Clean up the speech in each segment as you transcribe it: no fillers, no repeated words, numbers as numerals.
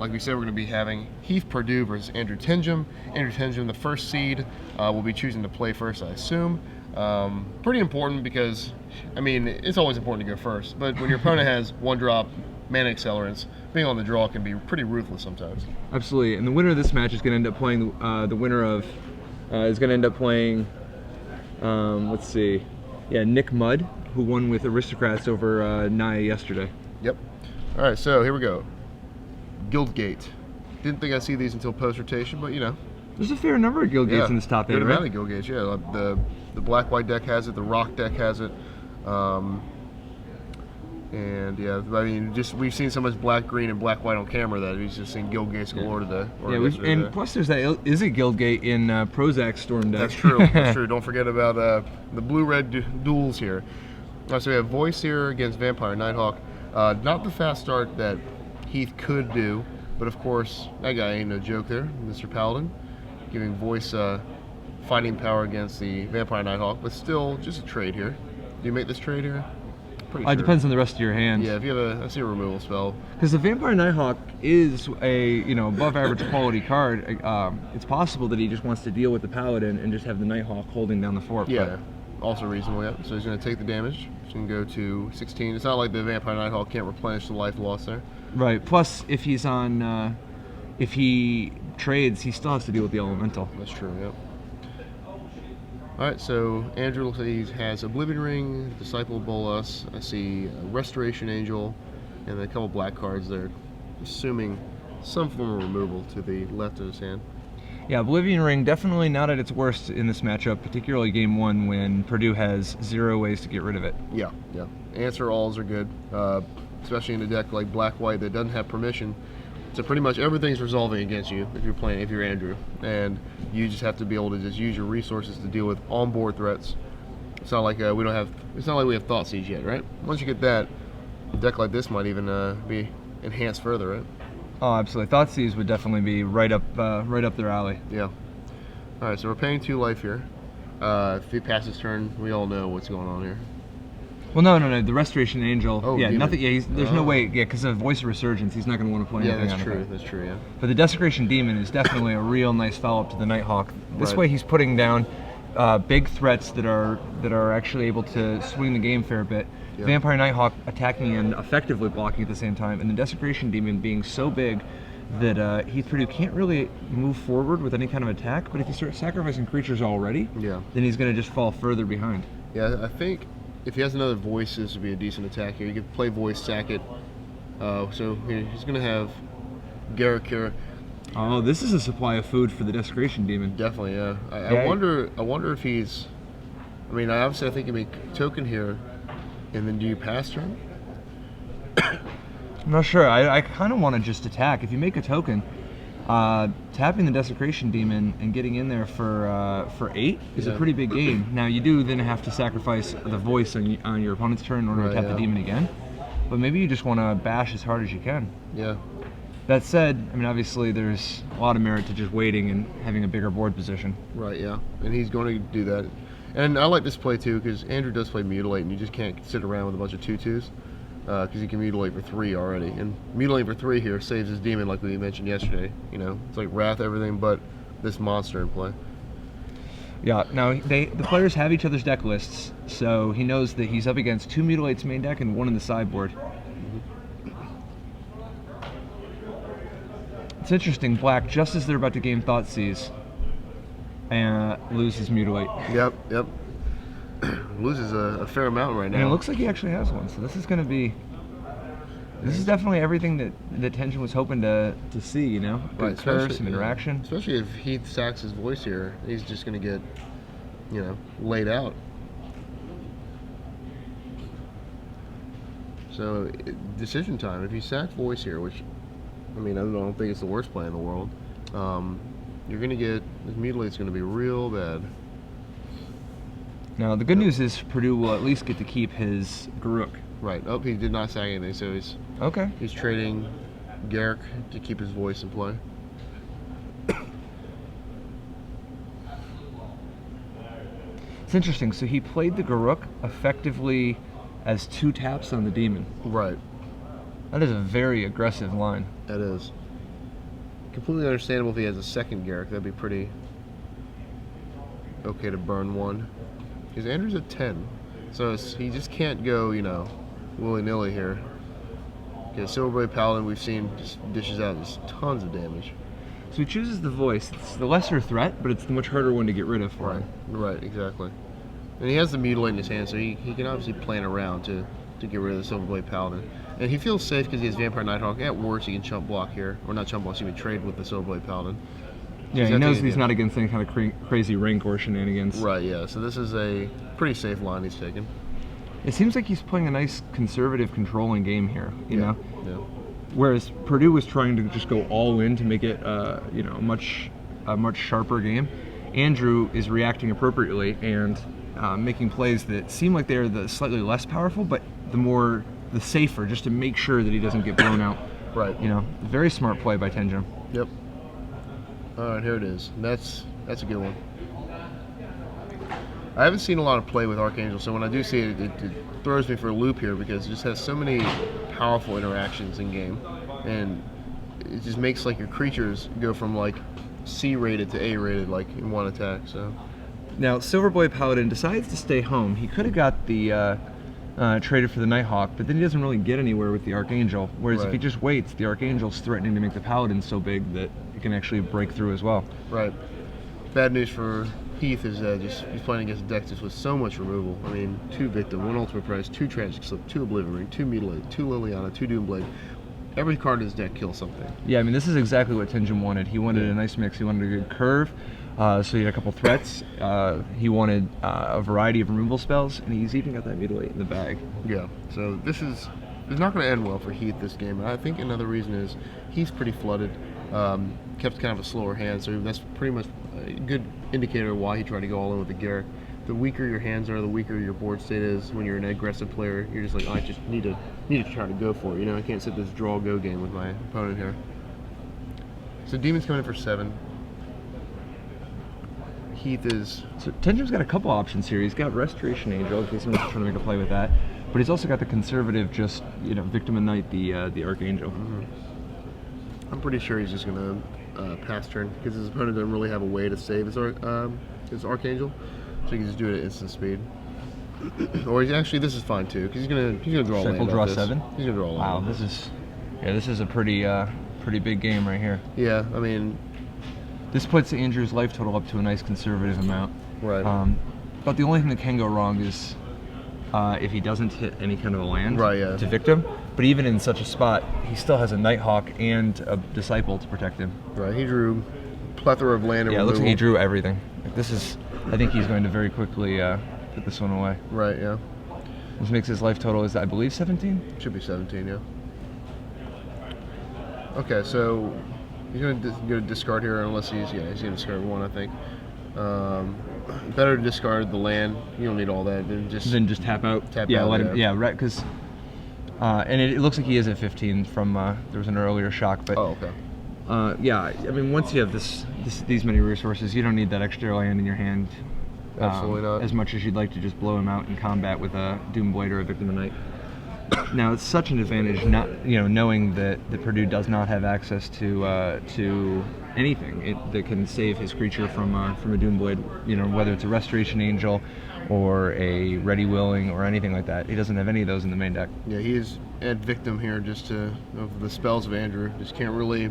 like we said, we're going to be having Heath Perdue versus Andrew Tenjum. Andrew Tenjum, the first seed, will be choosing to play first, I assume. Pretty important because, I mean, it's always important to go first, but when your opponent has one drop mana accelerants, being on the draw can be pretty ruthless sometimes. Absolutely, and the winner of this match is going to end up playing the winner of is going to end up playing. Let's see, yeah, Nick Mudd, who won with Aristocrats over Naya yesterday. Yep. All right, so here we go. Guildgate. Didn't think I'd see these until post-rotation, but you know. There's a fair number of Guildgates in this top 8, right? right? Good amount of Guildgates, yeah. The black-white deck has it, the rock deck has it. And yeah, I mean, just we've seen so much black-green and black-white on camera that we've just seen Guildgates galore today. Yeah, and plus there's that Izzy Guildgate in Prozac Storm deck. That's true, that's true. Don't forget about the blue-red duels here. All right, so we have Voice here against Vampire Nighthawk. Not the fast start that Heath could do, but of course, that guy ain't no joke there, Mr. Paladin. Giving Voice fighting power against the Vampire Nighthawk, but still just a trade here. Do you make this trade here? Pretty sure. It depends on the rest of your hand. Yeah, if you have I see a removal spell. Because the Vampire Nighthawk is a above average quality card. It's possible that he just wants to deal with the Paladin and just have the Nighthawk holding down the fort. Yeah, also reasonable. Yeah. So he's going to take the damage. He's going to go to 16. It's not like the Vampire Nighthawk can't replenish the life loss there. Right. Plus, if he's on, if he trades, he still has to deal with the Elemental. That's true. Yep. All right, so Andrew looks like he has Oblivion Ring, Disciple of Bolas. I see Restoration Angel, and then a couple black cards there, assuming some form of removal to the left of his hand. Yeah, Oblivion Ring definitely not at its worst in this matchup, particularly game 1 when Perdue has 0 ways to get rid of it. Yeah, yeah. Answer alls are good, especially in a deck like black-white that doesn't have permission. So pretty much everything's resolving against you if you're Andrew, and you just have to be able to just use your resources to deal with on-board threats. It's not like we have Thoughtseize yet, right? Once you get that, a deck like this might even be enhanced further, right? Oh, absolutely. Thoughtseize would definitely be right up their alley. Yeah. All right, so we're paying 2 life here. If he passes turn, we all know what's going on here. Well, no. The Restoration Angel. Oh, yeah, demon. nothing. Yeah, there's no way. Yeah, because of Voice of Resurgence, he's not going to want to play anything on it. Yeah, that's true. That's true. Yeah. But the Desecration Demon is definitely a real nice follow-up to the Nighthawk. This Right. way, he's putting down big threats that are actually able to swing the game fair bit. Yeah. Vampire Nighthawk attacking and effectively blocking at the same time, and the Desecration Demon being so big that Heath Perdue can't really move forward with any kind of attack. But if you start sacrificing creatures already, then he's going to just fall further behind. Yeah, I think if he has another Voice, this would be a decent attack here. You could play Voice, sack it. So he's going to have Garrett here. Oh, this is a supply of food for the Desecration Demon. Definitely, yeah. I wonder if he's. I mean, obviously, I think you make token here, and then do you pass turn? I'm not sure. I kind of want to just attack. If you make a token, tapping the Desecration Demon and getting in there for 8 is a pretty big gain. Now you do then have to sacrifice the Voice on your opponent's turn in order to tap the Demon again. But maybe you just want to bash as hard as you can. Yeah. That said, I mean, obviously there's a lot of merit to just waiting and having a bigger board position. Right, yeah. And he's going to do that. And I like this play too, because Andrew does play Mutilate, and you just can't sit around with a bunch of 2/2s, because he can Mutilate for 3 already. And Mutilate for 3 here saves his Demon, like we mentioned yesterday. You know, it's like Wrath, everything but this monster in play. Yeah, now the players have each other's deck lists, so he knows that he's up against 2 Mutilates main deck and 1 in the sideboard. It's interesting, Black, just as they're about to game Thoughtseize, loses Mutilate. Yep. Loses a fair amount right now. And it looks like he actually has one, so this is going to be... This is definitely everything that Tenjum was hoping to see, you know? Right, curve, some interaction. Especially if Heath sacks his Voice here, he's just going to get, you know, laid out. So, decision time. If you sack Voice here, which, I mean, I don't think it's the worst play in the world, you're going to get, this Mutilate's going to be real bad. Now, the good news is Perdue will at least get to keep his Garruk. Right. Oh, he did not sack anything, so he's trading Garruk to keep his Voice in play. It's interesting. So he played the Garruk effectively as 2 taps on the Demon. Right. That is a very aggressive line. That is. completely understandable if he has a second Garrick. That'd be pretty okay to burn one. Because Andrew's at 10. So he just can't go, you know, willy-nilly here. Because Silverblade Paladin, we've seen, just dishes out just tons of damage. So he chooses the voice. It's the lesser threat, but it's the much harder one to get rid of for him. Right, exactly. And he has the Mutilate in his hand, so he can obviously plan around to get rid of the Silverblade Paladin. And he feels safe because he has Vampire Nighthawk. At worst, he can chump block here. Or not chump block, he would trade with the Silverblade Paladin. Yeah, he knows he's not against any kind of crazy rank or shenanigans. Right, yeah. So this is a pretty safe line he's taking. It seems like he's playing a nice conservative controlling game here, you know? Yeah. Whereas Perdue was trying to just go all in to make it, you know, a much sharper game. Andrew is reacting appropriately and making plays that seem like they're the slightly less powerful, but the safer, just to make sure that he doesn't get blown out. Right. You know, very smart play by Tenjum. Yep. All right, here it is. That's a good one. I haven't seen a lot of play with Archangel, so when I do see it, it throws me for a loop here because it just has so many powerful interactions in game, and it just makes like your creatures go from like C rated to A rated like in one attack. So now Silverblade Paladin decides to stay home. He could have got the traded for the Nighthawk, but then he doesn't really get anywhere with the Archangel. Whereas if he just waits, the Archangel's threatening to make the Paladin so big that it can actually break through as well. Right. Bad news for Heath is he's playing against Dextus with so much removal. I mean, 2 Victim, 1 Ultimate Price, 2 Tragic Slip, 2 Oblivion Ring, 2 Mutilate, 2 Liliana, 2 Doomblade. Every card in his deck kills something. Yeah, I mean, this is exactly what Tenjum wanted. He wanted a nice mix. He wanted a good curve, so he had a couple threats. He wanted a variety of removal spells, and he's even got that Mutilate in the bag. Yeah, so it's not going to end well for Heath this game. And I think another reason is he's pretty flooded. Kept kind of a slower hand, so that's pretty much a good indicator of why he tried to go all in with the Garrick. The weaker your hands are, the weaker your board state is. When you're an aggressive player, you're just like, I just need to try to go for it. You know, I can't sit this draw-go game with my opponent here. So Demon's coming in for 7. Heath is... So Tenjum's got a couple options here. He's got Restoration Angel, in case someone's trying to make a play with that. But he's also got the conservative, just, you know, Victim and Knight, the Archangel. Mm-hmm. I'm pretty sure he's just going to pass turn because his opponent doesn't really have a way to save his Archangel, so he can just do it at instant speed. Or this is fine too because he's gonna draw a land. Draw 7. He's gonna draw a land. Wow, this is a pretty big game right here. Yeah, I mean, this puts Andrew's life total up to a nice conservative amount. Right. But the only thing that can go wrong is if he doesn't hit any kind of a land to Victim. But even in such a spot, he still has a Nighthawk and a Disciple to protect him. Right, he drew a plethora of land and it looks like he drew everything. I think he's going to very quickly put this one away. Right, yeah. This makes his life total, I believe, 17? Should be 17, yeah. Okay, so he's going to discard here unless he's going to discard 1, I think. Better to discard the land. You don't need all that. Then just tap out. Let him. Right, because and it looks like he is at 15 from there was an earlier shock, but okay. Yeah, I mean, once you have these many resources, you don't need that extra land in your hand. Absolutely not. As much as you'd like to just blow him out in combat with a Doomblade or a Victim of Night. Now, it's such an advantage, knowing that Perdue does not have access to anything that can save his creature from a Doomblade. You know, whether it's a Restoration Angel or a Ready Willing or anything like that. He doesn't have any of those in the main deck. Yeah, he is at Victim here of the spells of Andrew. Just can't really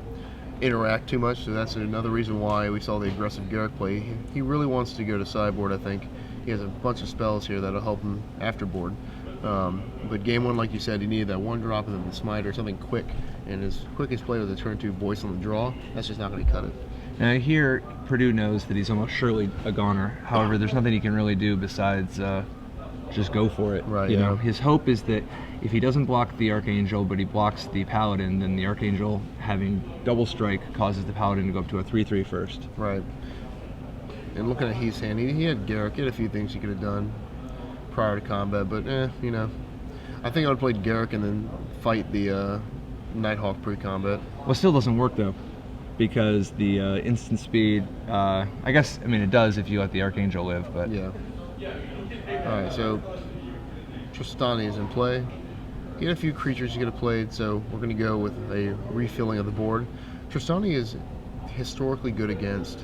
interact too much, so that's another reason why we saw the aggressive Garrick play. He really wants to go to sideboard, I think. He has a bunch of spells here that'll help him after board. But game 1, like you said, he needed that 1 drop and then the smite or something quick, and his quickest play was a turn 2 voice on the draw. That's just not going to cut it. Now here, Perdue knows that he's almost surely a goner. However, there's nothing he can really do besides just go for it. Right. You know, his hope is that if he doesn't block the Archangel, but he blocks the Paladin, then the Archangel having double strike causes the Paladin to go up to a 3/3 first. Right. And looking at Heath's hand, he had Garrick. He had a few things he could have done prior to combat, but you know, I think I would have played Garrick and then fight the Nighthawk pre-combat. Well, it still doesn't work though, because the instant speed. I mean it does if you let the Archangel live, but yeah. All right, so Tristani is in play. He had a few creatures he could have played, so we're going to go with a refilling of the board. Tristani is historically good against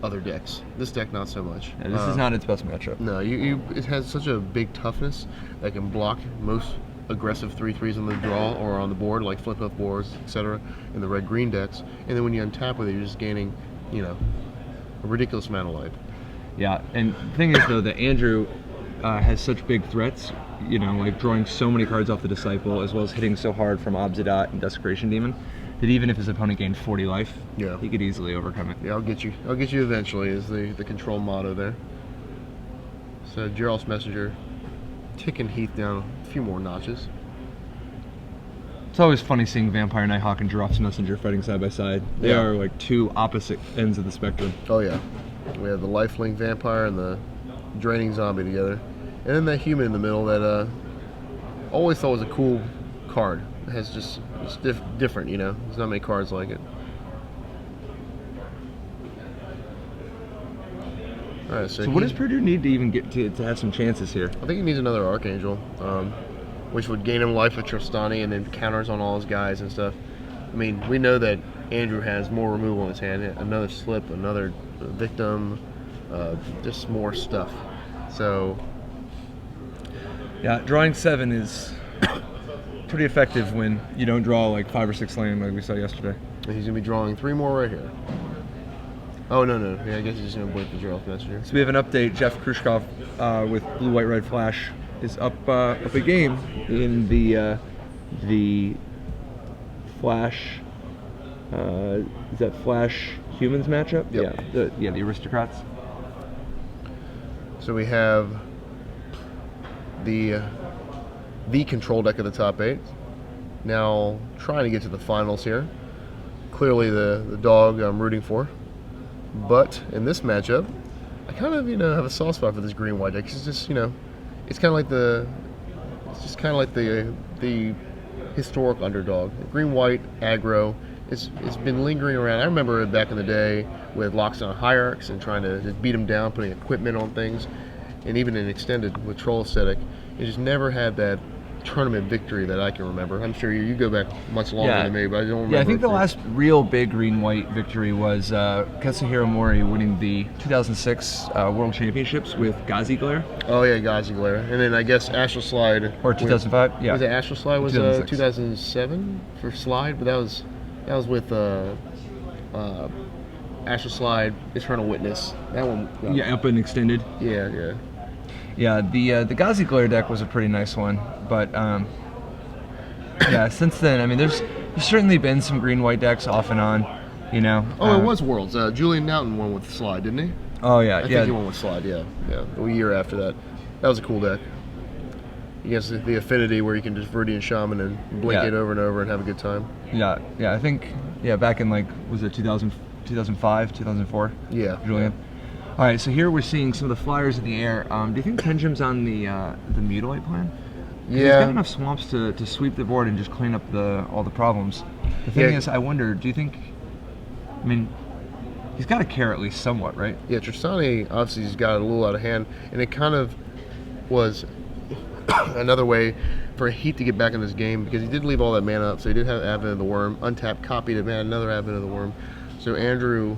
other decks. This deck, not so much. Yeah, this is not its best matchup. No, it has such a big toughness that can block most aggressive 3/3s on the draw or on the board, like flip up boards, etc. in the red-green decks. And then when you untap with it, you're just gaining, a ridiculous amount of life. Yeah, and the thing is though that Andrew has such big threats, like drawing so many cards off the Disciple, as well as hitting so hard from Obsidat and Desecration Demon, that even if his opponent gained 40 life, he could easily overcome it. Yeah, I'll get you eventually is the control motto there. So Gerald's Messenger ticking Heath down a few more notches. It's always funny seeing Vampire Nighthawk and Giraffe's Messenger fighting side by side. They are like two opposite ends of the spectrum. Oh yeah. We have the lifelink vampire and the draining zombie together. And then that human in the middle that always thought was a cool card. It has it's different, There's not many cards like it. Alright, so what does Perdue need to even get to have some chances here? I think he needs another Archangel, which would gain him life with Tristani and then counters on all his guys and stuff. I mean, we know that Andrew has more removal in his hand. Another slip, another victim, just more stuff. So, yeah, drawing 7 is pretty effective when you don't draw like 5 or 6 land like we saw yesterday. And he's gonna be drawing 3 more right here. Oh no! Yeah, I guess he's just gonna blink the Gerald Messenger. So we have an update. Jeff Khrushchev with Blue White Red Flash is up a game in the Flash. Is that Flash Humans matchup? Yep. Yeah, the Aristocrats. So we have the control deck of the top 8. Now trying to get to the finals here. Clearly the dog I'm rooting for. But in this matchup, I kind of have a soft spot for this green white deck. It's just it's kind of like the historic underdog. Green white aggro. It's been lingering around. I remember it back in the day with Locks on Hierarchs and trying to just beat them down, putting equipment on things, and even in extended with Troll Aesthetic. It just never had that tournament victory that I can remember. I'm sure you go back much longer than me, but I don't remember. Yeah, I think the last real big green-white victory was Kazuhiro Mori winning the 2006 World Championships with Gazi Glare. Oh yeah, Gazi Glare. And then I guess Astral Slide. Or 2005, yeah. Was it Astral Slide? Was 2007 for Slide? But that was with Astral Slide, Eternal Witness. That one. Yeah, up and extended. Yeah. Yeah, the Gazi Glare deck was a pretty nice one, but yeah, since then, I mean, there's certainly been some green-white decks off and on, Oh, it was Worlds. Julian Naughton won with Slide, didn't he? Oh yeah, I think he won with Slide. Yeah. A year after that, that was a cool deck. He has the affinity where you can just Viridian Shaman and blink it over and over and have a good time. Yeah. I think back in was it 2005, 2004? Yeah. Julian. All right, so here we're seeing some of the flyers in the air. Do you think Tenjum's on the Mutilate plan? Yeah. He's got enough swamps to sweep the board and just clean up all the problems. The thing is, I wonder, do you think? I mean, he's got to care at least somewhat, right? Yeah, Tristani obviously has got a little out of hand, and it kind of was another way for Heath to get back in this game because he did leave all that mana up, so he did have Advent of the Worm, untapped, copied it, man, another Advent of the Worm. So Andrew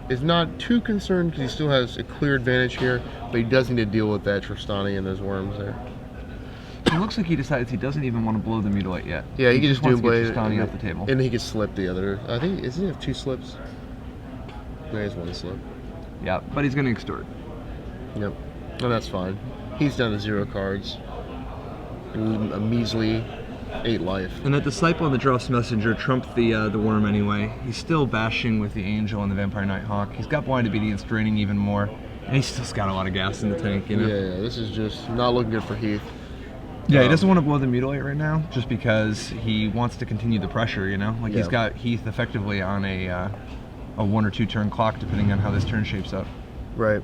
is not too concerned because he still has a clear advantage here, but he does need to deal with that Tristani and those worms there. It looks like he decides he doesn't even want to blow the Mutilate yet. Yeah, he can just wants do to get Tristani off the table. And he can slip the other. I think, doesn't he have 2 slips? No, he has 1 slip. Yeah, but he's going to extort. Yep. And that's fine. He's down to 0 cards. A measly 8 life. And that Disciple and the Giraffe's Messenger trumped the Worm anyway. He's still bashing with the Angel and the Vampire Nighthawk. He's got Blind Obedience draining even more. And he's still got a lot of gas in the tank, Yeah, this is just not looking good for Heath. Yeah, he doesn't want to blow the Mutilate right now, just because he wants to continue the pressure, Like, he's got Heath effectively on a 1 or 2 turn clock, depending on how this turn shapes up. Right.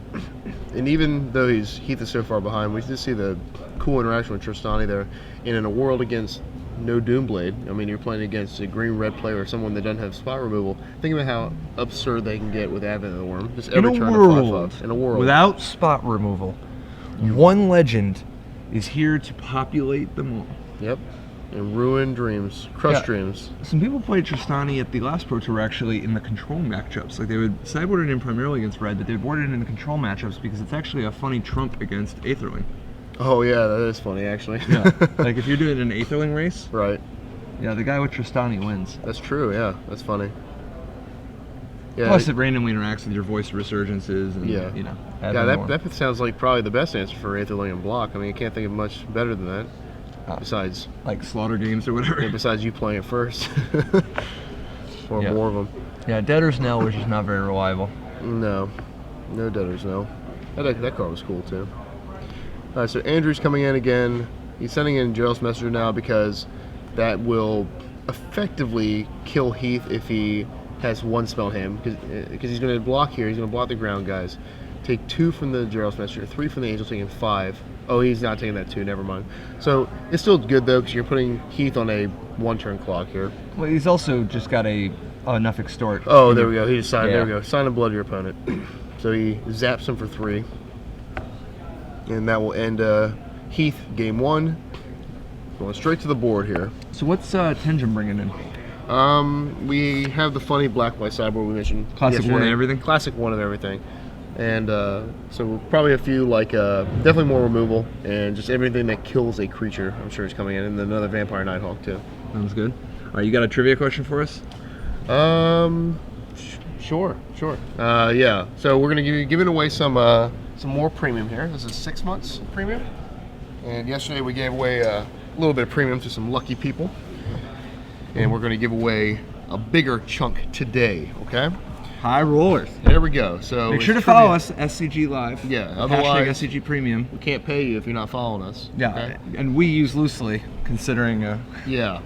And even though Heath is so far behind, we just see the cool interaction with Tristani there. And in a world against no Doomblade, I mean, you're playing against a green-red player or someone that doesn't have spot removal. Think about how absurd they can get with Advent of the Worm. Just every turn to 5/5. In a world without spot removal, one legend is here to populate them all. Yep. And ruin dreams, crush Yeah. dreams. Some people played Tristani at the last Pro Tour actually in the control matchups. Like they would sideboard it in primarily against red, but they would board it in the control matchups because it's actually a funny trump against Aetherling. Oh yeah, that is funny actually. Yeah. Like if you're doing an Aetherling race, Right. yeah, the guy with Tristani wins. That's true. Yeah, that's funny. Yeah. Plus, it randomly interacts with your voice resurgences, and Yeah. you know. Yeah, that sounds like probably the best answer for Aetherling and block. I mean, I can't think of much better than that. Besides, like slaughter games or whatever. yeah, besides you playing it first, or Yeah. more of them. Yeah, Deader's Knell was just not very reliable. No Debtors, no. That card was cool too. All right, so Andrew's coming in again. He's sending in Gerald's Messenger now because that will effectively kill Heath if he has one spell in hand, because he's going to block here. He's going to block the ground guys. Take 2 from the Gerald's Messenger, 3 from the Angel, taking 5. Oh, he's not taking that 2. Never mind. So it's still good though, because you're putting Heath on a 1-turn clock here. Well, he's also just got enough extort. Oh, there we go. He just signed. Yeah. There we go. Sign the blood of your opponent. So he zaps him for 3, and that will end Heath game 1. Going straight to the board here. So what's Tenjum bringing in? We have the funny black-white sideboard we mentioned. Classic yesterday. 1 of everything? Classic 1 of everything. And so probably a few, like, definitely more removal, and just everything that kills a creature, I'm sure is coming in, and then another Vampire Nighthawk, too. Sounds good. All right, you got a trivia question for us? Sure. Yeah, so we're going to be giving away some more premium here. This is 6 months premium. And yesterday we gave away a little bit of premium to some lucky people. And we're going to give away a bigger chunk today, okay? High rollers. There we go. So Make sure to it's follow trivia. us, SCG Live. Yeah, Hashtag otherwise SCG Premium. we can't pay you if you're not following us. Yeah, okay? and we use loosely, considering. Yeah,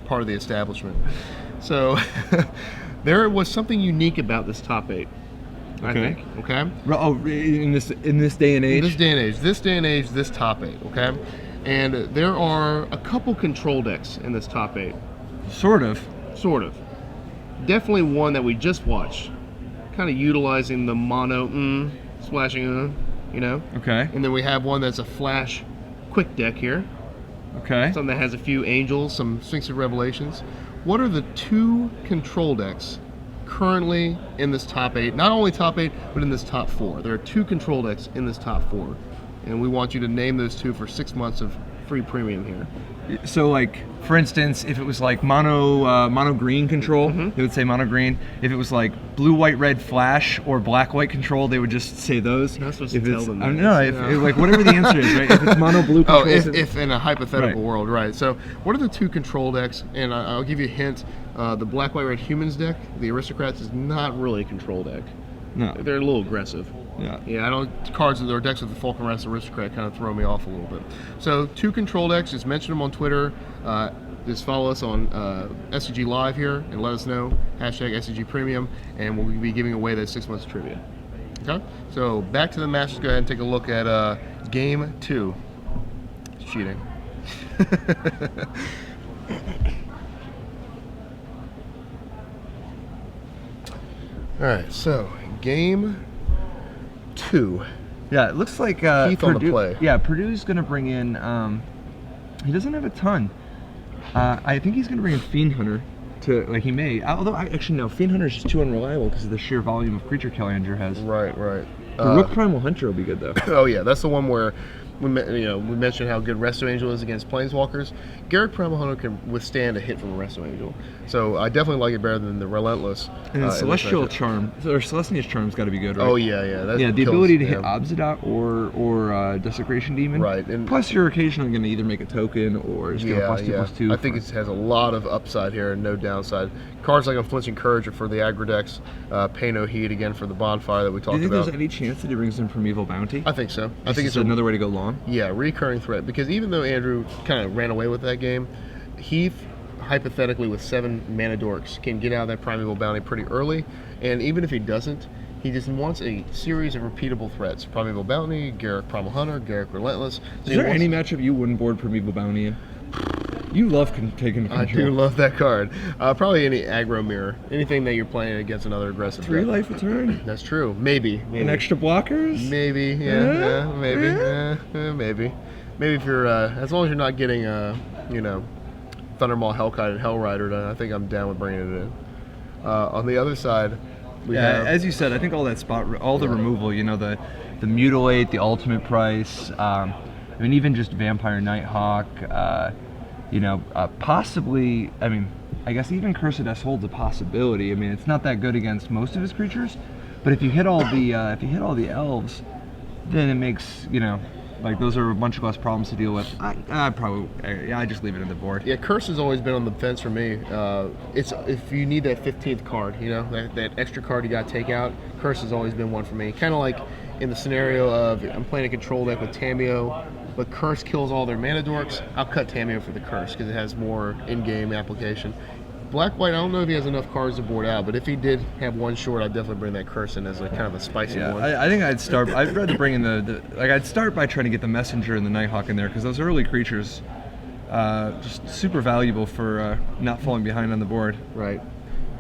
part of the establishment. So there was something unique about this top 8. I Okay. think. Okay. Oh, in this day and age. This day and age, this top 8. Okay. And there are a couple control decks in this top 8. Sort of. Definitely one that we just watched, kind of utilizing the mono splashing, you know. Okay. And then we have one that's a flash quick deck here. Okay. Something that has a few angels, some Sphinx of Revelations. What are the 2 control decks currently in this top 8? Not only top 8, but in this top 4. There are 2 control decks in this top 4. And we want you to name those 2 for 6 months of free premium here. So, like, for instance, if it was like mono green control, they would say mono green. If it was like blue, white, red flash or black, white control, they would just say those. You're not supposed If to tell it's- them I don't that. know. Yeah. Like whatever the answer is, right? If it's mono blue Oh, control. if in a hypothetical Right. world, right. So what are the 2 control decks? And I'll give you a hint. The black, white, red humans deck, the Aristocrats, is not really a control deck. No. They're a little aggressive. Yeah. Yeah, I don't. Cards or decks with the Falcon Rest Aristocrat kind of throw me off a little bit. So 2 control decks. Just mention them on Twitter. Just follow us on SCG Live here and let us know. Hashtag SCG Premium, and we'll be giving away that 6 months trivia. Okay. So back to the match. Let's go ahead and take a look at game 2. It's cheating. All right. So game 2. Yeah, it looks like Heath on the Perdue. play. Yeah, Purdue's gonna bring in. He doesn't have a ton. I think he's gonna bring in Fiend Hunter. He may. Although actually no, Fiend Hunter is just too unreliable because of the sheer volume of creature kill Andrew has. Right. The Rook Primal Hunter will be good though. Oh yeah, that's the one where we mentioned how good Resto Angel is against Planeswalkers. Garrett Primal Hunter can withstand a hit from a Resto Angel, so I definitely like it better than the Relentless. And in this Celestial matchup. Charm or Celestia's Charm's got to be good, right? Oh yeah. That Yeah, the kills, ability to hit yeah. Obsidat or Desecration Demon. Right, and- plus you're occasionally going to either make a token or just get a +2/+2. I think it has a lot of upside here and no downside. Cards like Unflinching Courage are for the aggro decks. Pay No Heed again for the Bonfire that we Do talked you think about. there's any chance that he brings in Primeval Bounty? I think so. I This think is it's another way to go long. recurring threat, because even though Andrew kind of ran away with that game, Heath, hypothetically with 7 mana dorks, can get out of that Primeval Bounty pretty early, and even if he doesn't, he just wants a series of repeatable threats. Primeval Bounty, Garrett Primal Hunter, Garrett Relentless. So Is he there wants- any matchup you wouldn't board Primeval Bounty in? You love taking control. I do love that card. Probably any aggro mirror. Anything that you're playing against another aggressive 3 deck. life a turn. That's true. Maybe. And extra blockers. Maybe, maybe. Maybe if you're, as long as you're not getting Thundermaw, Hellkite, and Hellrider, then I think I'm down with bringing it in. On the other side, we have, as you said, I think all that all the removal, the Mutilate, the Ultimate Price, I mean, even just Vampire Nighthawk, possibly, I mean, I guess even Cursed holds a possibility. I mean, it's not that good against most of his creatures, but if you hit all the elves, then it makes, like those are a bunch of less problems to deal with. I just leave it in the board. Yeah, Curse has always been on the fence for me. It's if you need that 15th card, that extra card you got to take out. Curse has always been one for me. Kind of like in the scenario of I'm playing a control deck with Tamiyo, but Curse kills all their mana dorks. I'll cut Tamiyo for the Curse because it has more in-game application. Black-White, I don't know if he has enough cards to board out, but if he did have one short, I'd definitely bring that Curse in as a kind of a spicy one. I think I'd start. I'd rather bring in I'd start by trying to get the Messenger and the Nighthawk in there because those early creatures, just super valuable for not falling behind on the board. Right.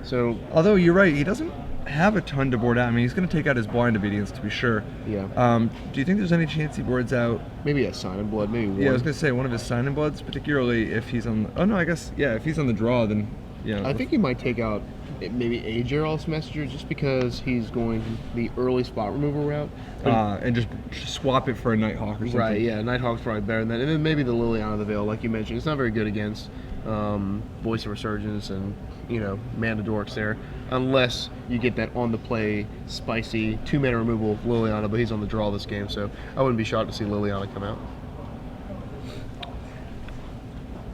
So, although you're right, he doesn't have a ton to board out. I mean, he's going to take out his Blind Obedience to be sure. Yeah. Do you think there's any chance he boards out? Maybe a Sign in Blood, maybe one. Yeah, I was going to say one of his Sign in Bloods, particularly if he's on. If he's on the draw, then. Yeah, I think he might take out maybe a Gerald's Messenger just because he's going the early spot removal route. And just swap it for a Nighthawk or something. Right, yeah, Nighthawk's probably better than that. And then maybe the Liliana of the Veil, like you mentioned. It's not very good against Voice of Resurgence and, Mana Dorks there. Unless you get that on-the-play, spicy 2-mana removal of Liliana, but he's on the draw this game, so I wouldn't be shocked to see Liliana come out.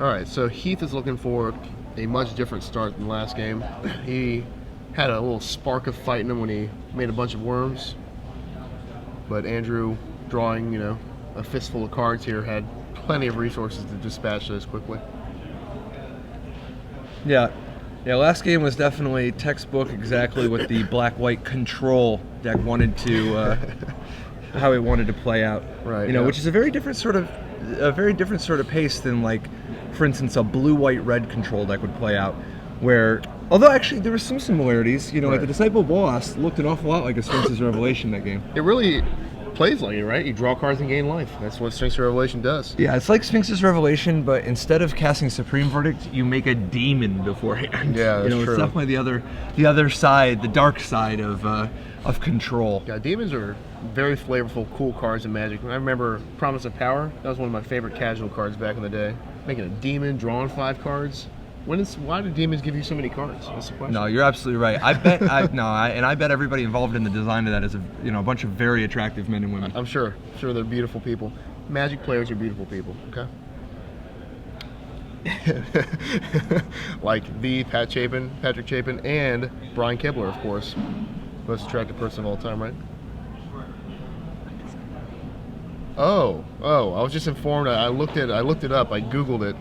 Alright, so Heath is looking for a much different start than last game. He had a little spark of fight in him when he made a bunch of worms, but Andrew, drawing a fistful of cards here, had plenty of resources to dispatch those quickly. Yeah, last game was definitely textbook exactly what the Black-White control deck wanted to how it wanted to play out. Right, which is a very different sort of pace than, like, for instance, a blue-white-red control deck would play out, where, although actually there were some similarities, like the Disciple Bolas looked an awful lot like a Sphinx's Revelation that game. It really plays like it, right? You draw cards and gain life. That's what Sphinx's Revelation does. Yeah, it's like Sphinx's Revelation, but instead of casting Supreme Verdict, you make a demon beforehand. Yeah, that's true. It's definitely the other side, the dark side of control. Yeah, demons are very flavorful, cool cards in Magic. I remember Promise of Power. That was one of my favorite casual cards back in the day. Making a demon, drawing 5 cards. Why do demons give you so many cards? That's the question. No, you're absolutely right. I bet everybody involved in the design of that is a bunch of very attractive men and women. I'm sure they're beautiful people. Magic players are beautiful people. Okay. Like the Patrick Chapin, and Brian Kibler, of course, most attractive person of all time, right? Oh! I was just informed. I looked it up. I Googled it,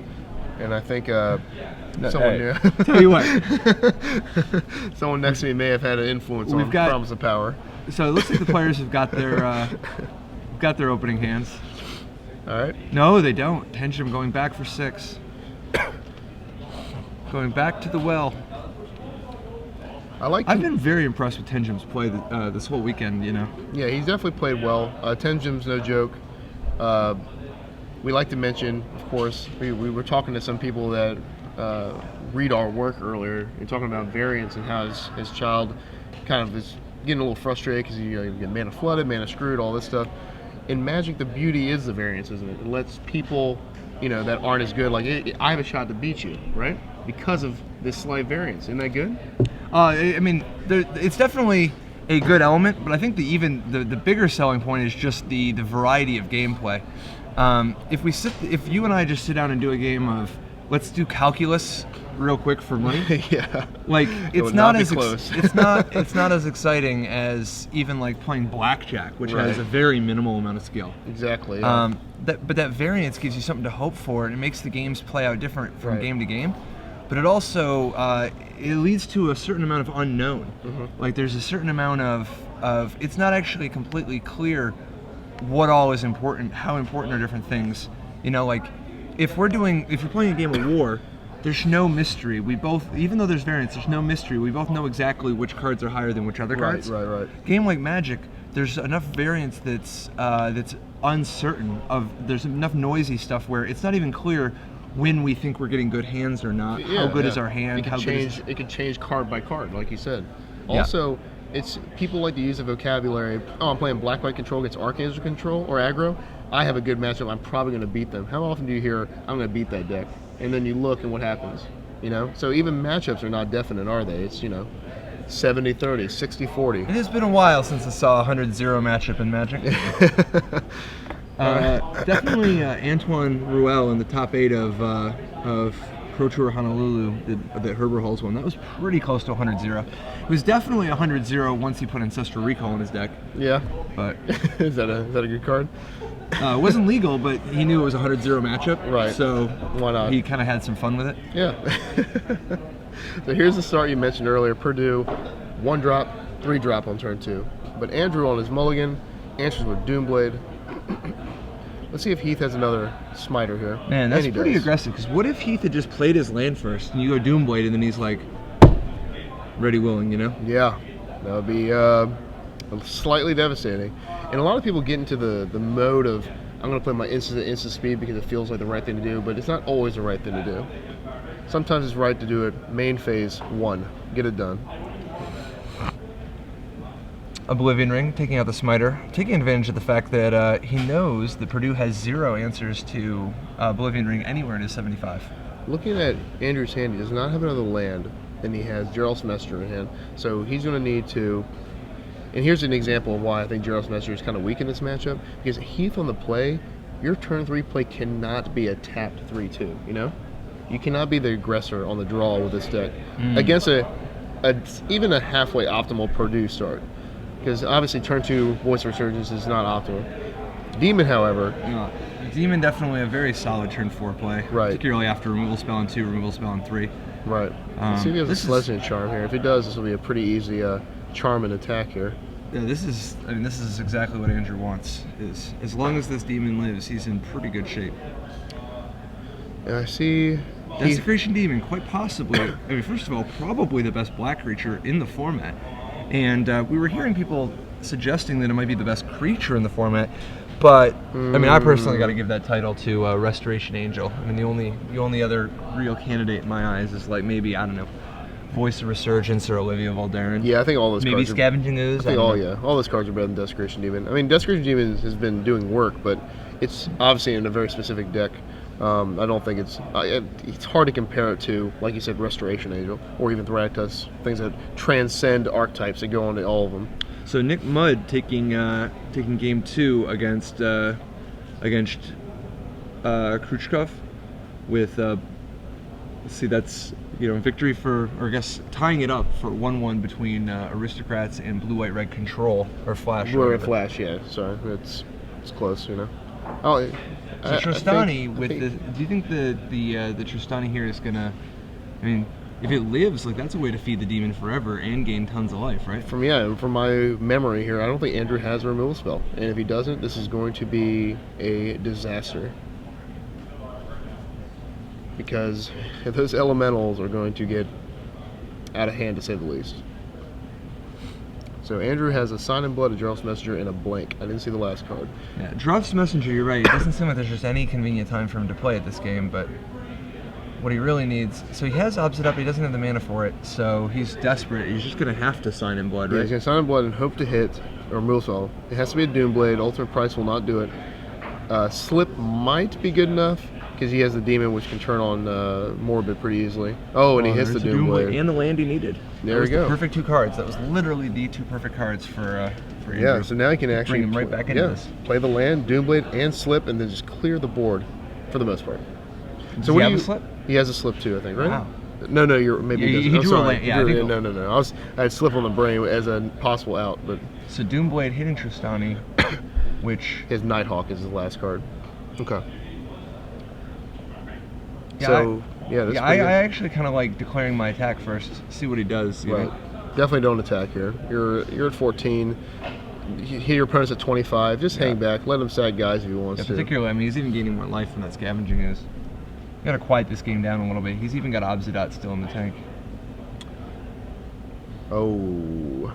and I think someone knew. Tell you what, someone next to me may have had an influence on Promise of Power. So it looks like the players have got their opening hands. All right. No, they don't. Tenjum going back for 6. Going back to the well. I've been very impressed with Tenjum's play this whole weekend. Yeah, he's definitely played well. Tenjum's no joke. We like to mention, of course, we were talking to some people that read our work earlier and talking about variance and how his child kind of is getting a little frustrated because you get mana flooded, mana screwed, all this stuff. In Magic, the beauty is the variance, isn't it? It lets people, that aren't as good, like, I have a shot to beat you, right? Because of this slight variance. Isn't that good? I mean, it's definitely a good element, but I think the bigger selling point is just the variety of gameplay. If you and I just sit down and do a game of, let's do calculus real quick for money. Yeah. Like it's not as exciting as even like playing blackjack, which has a very minimal amount of skill. Exactly. Yeah. But that variance gives you something to hope for, and it makes the games play out different from game to game. But it also it leads to a certain amount of unknown. Mm-hmm. Like there's a certain amount of it's not actually completely clear what all is important, how important are different things. Like if you're playing a game of war, there's no mystery. We both, even though there's variance, there's no mystery. We both know exactly which cards are higher than which other cards. Right. Game like Magic, there's enough variance that's uncertain. There's enough noisy stuff where it's not even clear when we think we're getting good hands or not. How good is our hand? It could change card by card, like you said. Yeah. Also, it's people like to use the vocabulary. Oh, I'm playing black-white control against Archangel control or aggro. I have a good matchup. I'm probably going to beat them. How often do you hear I'm going to beat that deck? And then you look and what happens? You know. So even matchups are not definite, are they? It's 70-30, 60-40. It has been a while since I saw a 100-0 matchup in Magic. Definitely Antoine Ruel in the top 8 of Pro Tour Honolulu that Herbert Halls won. That was pretty close to 100-0. It was definitely 100-0 once he put Ancestral Recall in his deck. Yeah. But is that a good card? It wasn't legal, but he knew it was a 100-0 matchup. Right. So why not? He kind of had some fun with it. Yeah. So here's the start you mentioned earlier. Perdue, 1-drop, 3-drop on turn 2. But Andrew on his mulligan answers with Doomblade. Let's see if Heath has another smiter here. Man, that's pretty aggressive, because what if Heath had just played his land first, and you go Doomblade, and then he's like, ready, willing, Yeah, that would be slightly devastating. And a lot of people get into the mode of, I'm going to play my instant speed because it feels like the right thing to do, but it's not always the right thing to do. Sometimes it's right to do it main phase 1, get it done. Oblivion Ring, taking out the smiter, taking advantage of the fact that he knows that Perdue has 0 answers to Oblivion Ring anywhere in his 75. Looking at Andrew's hand, he does not have another land, and he has Gerald's Messenger in hand, so he's going to need to. And here's an example of why I think Gerald's Messenger is kind of weak in this matchup, because Heath on the play, your turn 3 play cannot be a tapped 3-2. You cannot be the aggressor on the draw with this deck against even a halfway optimal Perdue start. Because obviously turn 2 Voice of Resurgence is not optimal. Demon, however... Demon definitely a very solid turn 4 play. Right. Particularly after Removal Spell on 2, Removal Spell on 3. Right. Let's see if he has a Celestial Charm here. If he does, this will be a pretty easy charm and attack here. Yeah, this is exactly what Andrew wants. Is as long as this Demon lives, he's in pretty good shape. And I see... Desecration Demon, quite possibly, first of all, probably the best black creature in the format. And we were hearing people suggesting that it might be the best creature in the format, but I personally got to give that title to Restoration Angel. the only other real candidate in my eyes is like maybe, I don't know, Voice of Resurgence or Olivia Valderin. Yeah, I think all those maybe cards Scavenging Ooze. all those cards are better than Desecration Demon. Desecration Demon has been doing work, but it's obviously in a very specific deck. I don't think it's hard to compare it to, like you said, Restoration Angel or even Thragtusk, things that transcend archetypes that go on to all of them. So Nick Mudd taking game 2 against Khrushchev with let's see, that's victory for, or I guess tying it up for 1-1 between Aristocrats and Blue-White Red Control or Flash. Blue-White Flash, yeah. Sorry, it's close, Oh. So Trostani do you think the Trostani here is gonna? If it lives, that's a way to feed the demon forever and gain tons of life, right? From my memory here, I don't think Andrew has a removal spell, and if he doesn't, this is going to be a disaster. Because those elementals are going to get out of hand, to say the least. So Andrew has a Sign in Blood, a Gerald's Messenger, and a blank. I didn't see the last card. Yeah, Gerald's Messenger, you're right. It doesn't seem like there's just any convenient time for him to play at this game, but what he really needs... So he has Obs It Up, but he doesn't have the mana for it, so he's desperate. He's just going to have to Sign in Blood, right? Yeah, he's going to Sign in Blood and hope to hit, or removal spell. It has to be a Doomblade. Ultimate Price will not do it. Slip might be good enough, because he has the demon, which can turn on Morbid pretty easily. Oh, and he hits the Doomblade. And the land he needed. There we go. The perfect 2 cards. That was literally the 2 perfect cards for Andrew. Yeah, so now he can actually bring him right back into this. Play the land, Doomblade, and Slip, and then just clear the board for the most part. So Does he have a Slip? He has a Slip too, I think, right? Wow. No, maybe he doesn't. He drew a land. Yeah, no. I had Slip on the brain as a possible out, but... So Doomblade hitting Trostani, which... His Nighthawk is his last card. Okay. Yeah, I I actually kind of like declaring my attack first, see what he does. Right. Definitely don't attack here. You're at 14. Hit your opponent's at 25. Just hang back. Let him sag guys if he wants to. Particularly, he's even gaining more life from that Scavenging Ooze. You gotta quiet this game down a little bit. He's even got Obsidat still in the tank. Oh.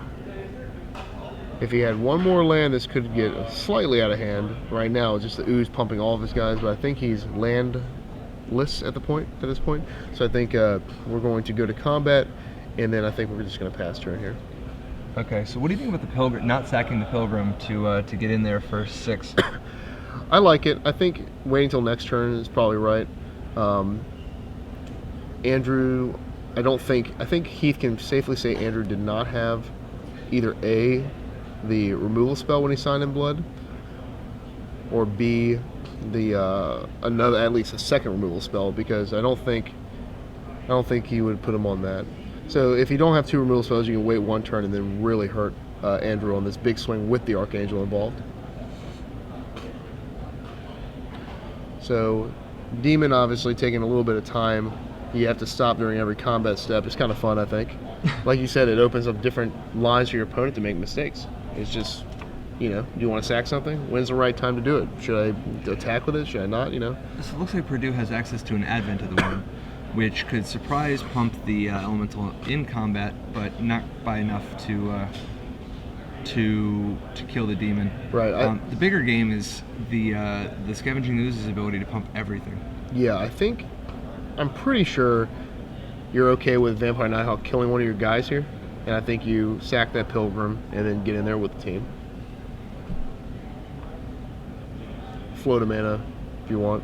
If he had one more land, this could get slightly out of hand. Right now, it's just the Ooze pumping all of his guys, but I think he's land lists at this point. So I think we're going to go to combat, and then I think we're just going to pass turn here. Okay, so what do you think about the Pilgrim, not sacking the Pilgrim to get in there for 6? I like it. I think waiting till next turn is probably right. Andrew, I think Heath can safely say Andrew did not have either A, the removal spell when he signed in blood, or B, the another, at least a second removal spell, because I don't think he would put him on that. So if you don't have 2 removal spells, you can wait 1 turn and then really hurt Andrew on this big swing with the Archangel involved. So Demon obviously taking a little bit of time. You have to stop during every combat step. It's kind of fun, I think. Like you said, it opens up different lines for your opponent to make mistakes. It's just, do you want to sack something? When's the right time to do it? Should I attack with it? Should I not? So it looks like Perdue has access to an Advent of the Worm, which could surprise pump the Elemental in combat, but not by enough to kill the Demon. Right. The bigger game is the Scavenging Ooze's ability to pump everything. Yeah, I'm pretty sure you're okay with Vampire Nighthawk killing one of your guys here, and I think you sack that Pilgrim and then get in there with the team. Float a mana if you want.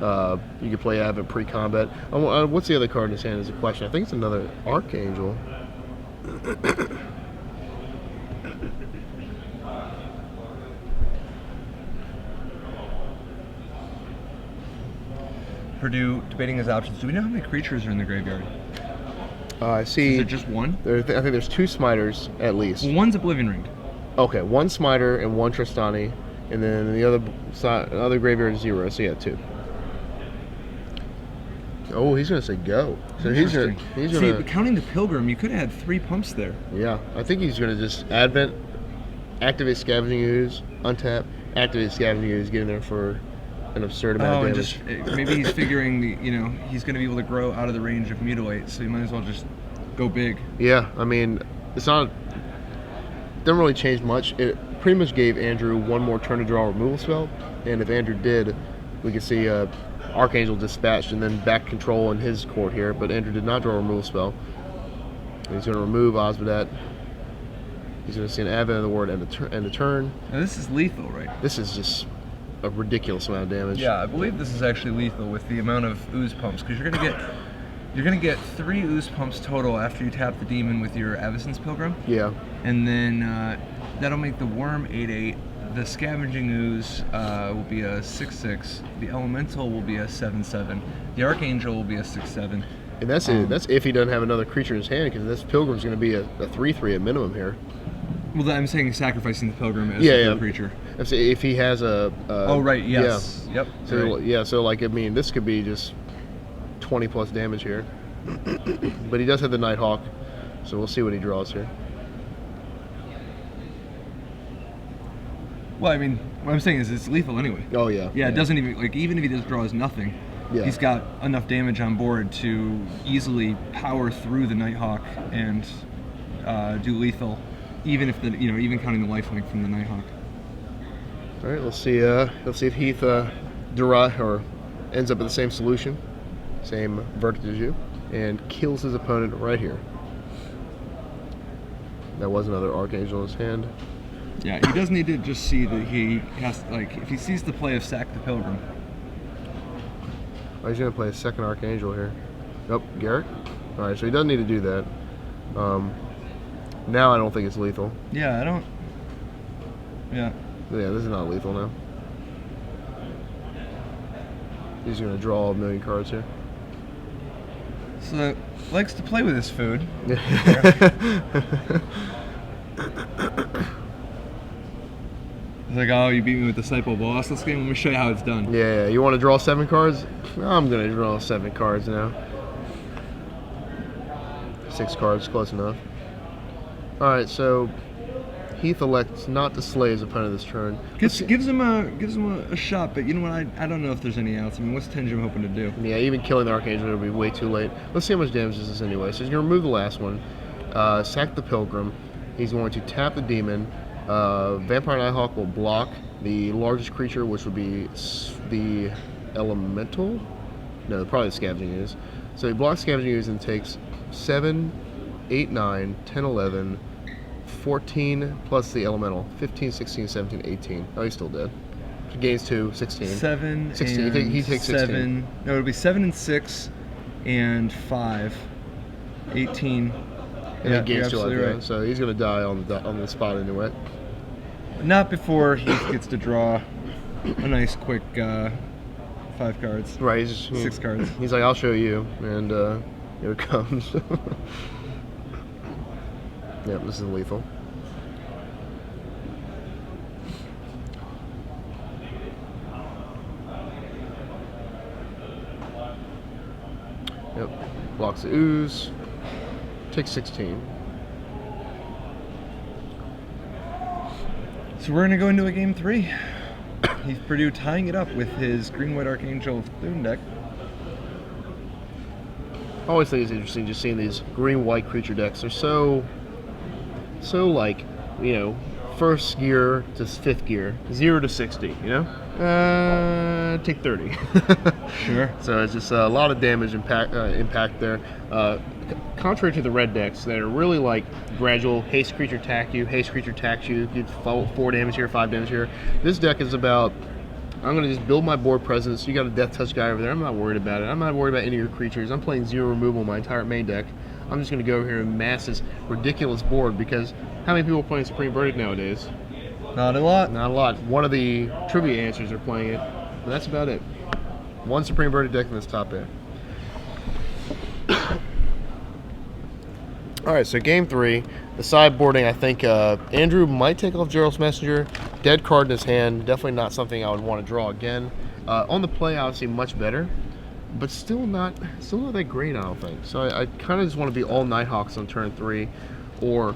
You can play Advent pre-combat. What's the other card in his hand is a question. I think it's another Archangel. Perdue debating his options. Do we know how many creatures are in the graveyard? I see. Is it just one? I think there's 2 Smiters at least. Well, one's Oblivion Ringed. Okay, 1 Smiter and 1 Tristani, and then the other graveyard is 0. So yeah, 2. Oh, he's gonna say go. So he's gonna. See, but counting the Pilgrim, you could have had 3 pumps there. Yeah, I think he's gonna just Advent, activate Scavenging Ooze, untap, activate Scavenging Ooze, get in there for an absurd amount of damage. And just maybe he's figuring he's going to be able to grow out of the range of Mutilate, so he might as well just go big. Yeah, I mean, doesn't really change much. It pretty much gave Andrew 1 more turn to draw a removal spell, and if Andrew did, we could see Archangel dispatched and then back control in his court here, but Andrew did not draw a removal spell. And he's going to remove Osmodat. He's going to see an Advent of the Word end the turn. Now this is lethal, right? This is just a ridiculous amount of damage. Yeah, I believe this is actually lethal with the amount of ooze pumps, because you're gonna get 3 ooze pumps total after you tap the Demon with your Avacyn's Pilgrim. Yeah. And then that'll make the Worm 8/8. The Scavenging Ooze will be a 6/6. The Elemental will be a 7/7. The Archangel will be a 6/7. And that's it. That's if he doesn't have another creature in his hand, because this Pilgrim's going to be a 3/3 at minimum here. Well, I'm saying sacrificing the Pilgrim as a creature. If he has a oh right, yes, yeah. Yep. So right. yeah, so like this could be just 20 plus damage here. But he does have the Nighthawk, so we'll see what he draws here. Well, I mean, what I'm saying is it's lethal anyway. Oh yeah. Yeah, it doesn't even if he just draws nothing, he's got enough damage on board to easily power through the Nighthawk and do lethal, even if even counting the lifelink from the Nighthawk. All right, let's see if Heath ends up with the same solution, same verdict as you, and kills his opponent right here. That was another Archangel in his hand. Yeah, he does need to just see that he has, if he sees the play of sack the Pilgrim. Oh, he's going to play a second Archangel here. Nope, Garrett. All right, so he doesn't need to do that. Now I don't think it's lethal. Yeah, I don't. Yeah. Yeah, this is not lethal now. He's going to draw a million cards here. So, likes to play with his food. It's like, oh, you beat me with the Disciple Boss. Let me show you how it's done. Yeah, you want to draw 7 cards? I'm going to draw 7 cards now. 6 cards, close enough. Alright, so Heath elects not to slay his opponent this turn. Gives him a shot, but you know what? I don't know if there's any outs. I mean, what's Tenjum hoping to do? Yeah, even killing the Archangel would be way too late. Let's see how much damage this is anyway. So he's going to remove the last one, sack the Pilgrim. He's going to tap the Demon. Vampire Nighthawk will block the largest creature, which would be the Elemental. No, probably the Scavenging Ooze. So he blocks Scavenging Ooze and takes 7, 8, 9, 10, 11, 14 plus the elemental. 15, 16, 17, 18. Oh, he's still dead. He gains 2, 16. 7 16. and He takes 16. 7. No, it'll be 7 and 6 and 5. 18. And Yeah, he gains 2 you're like absolutely that. right. So he's going to die on the spot anyway. Not before Heath gets to draw a nice quick 5 cards. Right. 6 cards. He's like, I'll show you. And here it comes. Yep, this is lethal. Yep, blocks the ooze, takes 16. So we're going to go into a game 3. Heath Perdue tying it up with his Green-White Archangel Thune deck. I always think it's interesting just seeing these green-white creature decks. They're so like, you know, first gear to 5th gear, 0 to 60, you know? Take 30. Sure. So it's just a lot of damage impact there. Contrary to the red decks that are really like gradual, haste creature attack you, haste creature attacks you, you 4 damage here, 5 damage here. This deck is about, I'm going to just build my board presence. You got a Death Touch guy over there. I'm not worried about it. I'm not worried about any of your creatures. I'm playing 0 removal my entire main deck. I'm just going to go over here and mass this ridiculous board because how many people are playing Supreme Verdict nowadays? Not a lot. Not a lot. One of the trivia answers are playing it, but that's about it. One Supreme Verdict deck in this top 8. All right, so game 3, the sideboarding. I think Andrew might take off Gerald's Messenger. Dead card in his hand. Definitely not something I would want to draw again. On the play, obviously much better, but still not that great, I don't think. So I kind of just want to be all Nighthawks on turn 3, or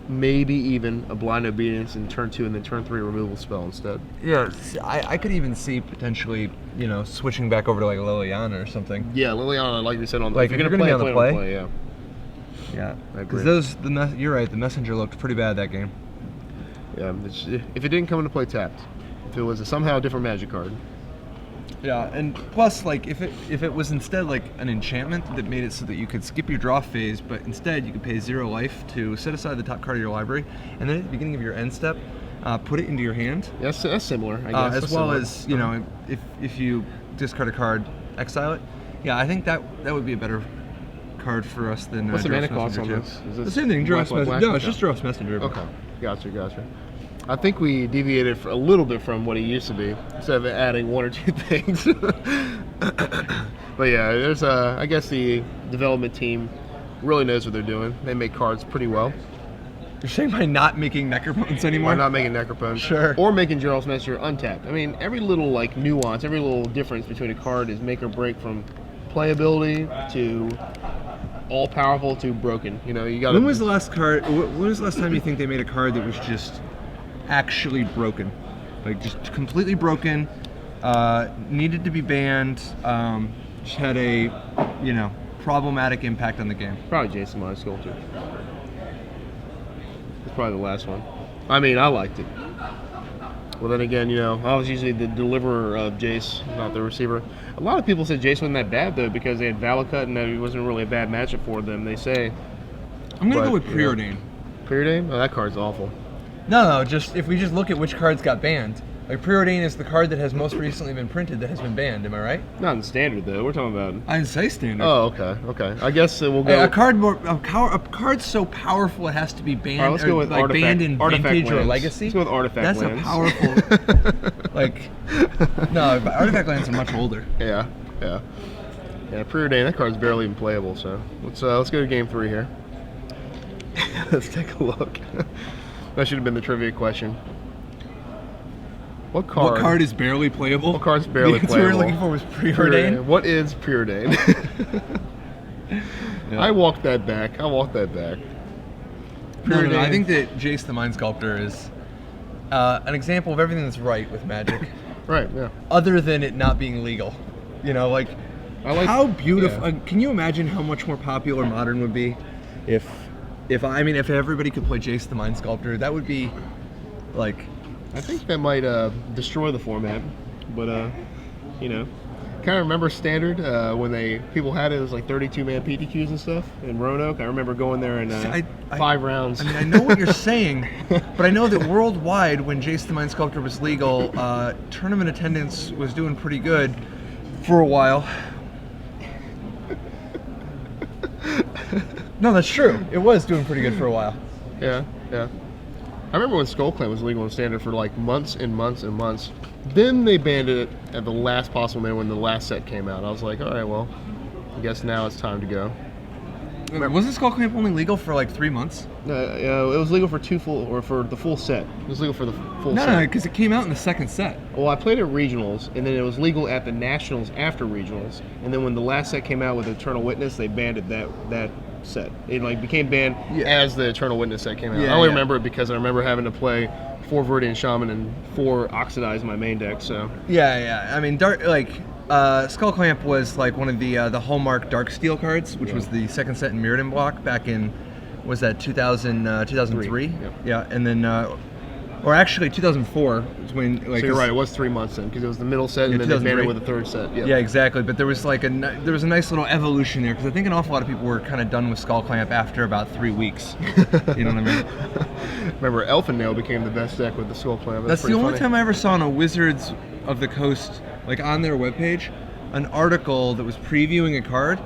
maybe even a Blind Obedience in turn 2 and then turn 3 removal spell instead. Yeah, I could even see potentially, you know, switching back over to like a Liliana or something. Yeah, Liliana, like we said, on the Like, if you're if you're gonna gonna play, be on the yeah. Yeah, I agree. because you're right. The Messenger looked pretty bad that game. Yeah, if it didn't come into play tapped, if it was somehow a different Magic card. Yeah, and plus, like, if it was instead like an enchantment that made it so that you could skip your draw phase, but instead you could pay 0 life to set aside the top card of your library, and then at the beginning of your end step, put it into your hand. Yeah, that's similar, I guess. As That's well similar. as, you know, if you discard a card, exile it. Yeah, I think that would be a better card for us than What's the mana Dross cost on Messenger this? Is too. this The same thing, Dross black? Messenger. No, it's Okay. just Dross Messenger. Okay, gotcha. I think we deviated a little bit from what it used to be, instead of adding 1 or 2 things. But yeah, there's I guess the development team really knows what they're doing. They make cards pretty well. You're saying by not making Necropotence anymore? Or not making Necropotence. Sure. Or making Gerald's Messenger untapped. I mean, every little like nuance, every little difference between a card is make or break, from playability to all powerful to broken. You know, you got. When was the last time you think they made a card that was just actually broken? Like, just completely broken, needed to be banned, just had a, you know, problematic impact on the game? Probably Jason Mind Sculptor. It's probably the last one. I mean, I liked it. Well, then again, you know, I was usually the deliverer of Jace, not the receiver. A lot of people said Jace wasn't that bad, though, because they had Valakut and it wasn't really a bad matchup for them, they say. I'm going to But, go with you know, Preordain. Preordain? Oh, that card's awful. No, just if we just look at which cards got banned. Like, Preordain is the card that has most recently been printed that has been banned, am I right? Not in standard, though. We're talking about. I didn't say standard. Oh, okay. I guess we'll go. A card so powerful it has to be banned. All right, let's go with like banned in artifact Vintage or lands. Legacy. Let's go with artifact That's lands. a powerful. Like, no, but artifact lands are much older. Yeah. Preordain, that card's barely even playable. So let's go to game 3 here. Let's take a look. That should have been the trivia question. What card is barely playable? What card's barely the answer playable? we were looking for was Preordain. What is Preordain? Yeah. I walked that back. No, I think that Jace the Mind Sculptor is an example of everything that's right with Magic. Right. Yeah. Other than it not being legal. You know, like, how beautiful. yeah. Can you imagine how much more popular Modern would be if everybody could play Jace the Mind Sculptor? That would be, like... I think that might destroy the format, but you know, kind of remember Standard when people had it was like 32-man PTQs and stuff in Roanoke. I remember going there in 5 rounds. I mean, I know what you're saying, but I know that worldwide, when Jace the Mind Sculptor was legal, tournament attendance was doing pretty good for a while. No, that's true. It was doing pretty good for a while. Yeah. I remember when Skull Clan was legal in Standard for like months and months and months. Then they banned it at the last possible minute when the last set came out. I was like, all right, well, I guess now it's time to go. Wasn't Skull Clamp only legal for like 3 months? It was legal for for the full set. It was legal for the full set. No, because it came out in the second set. Well, I played at regionals, and then it was legal at the nationals after regionals. And then when the last set came out with Eternal Witness, they banned it that set. It like became banned as the Eternal Witness set came out. I only remember it because I remember having to play 4 Viridian Shaman and 4 Oxidize in my main deck. So I mean, Skull Clamp was like one of the hallmark Darksteel cards, which was the second set in Mirrodin block back in, was that 2003? Yeah, and then, or actually 2004 was when. Like, so you're right, it was 3 months then, because it was the middle set and then they banned it with the third set. Yeah, exactly. But there was like there was a nice little evolution there, because I think an awful lot of people were kind of done with Skull Clamp after about 3 weeks. You know what I mean? Remember, Elfin Nail became the best deck with the Skull Clamp. That's the only time I ever saw on a Wizards of the Coast, like on their webpage, an article that was previewing a card,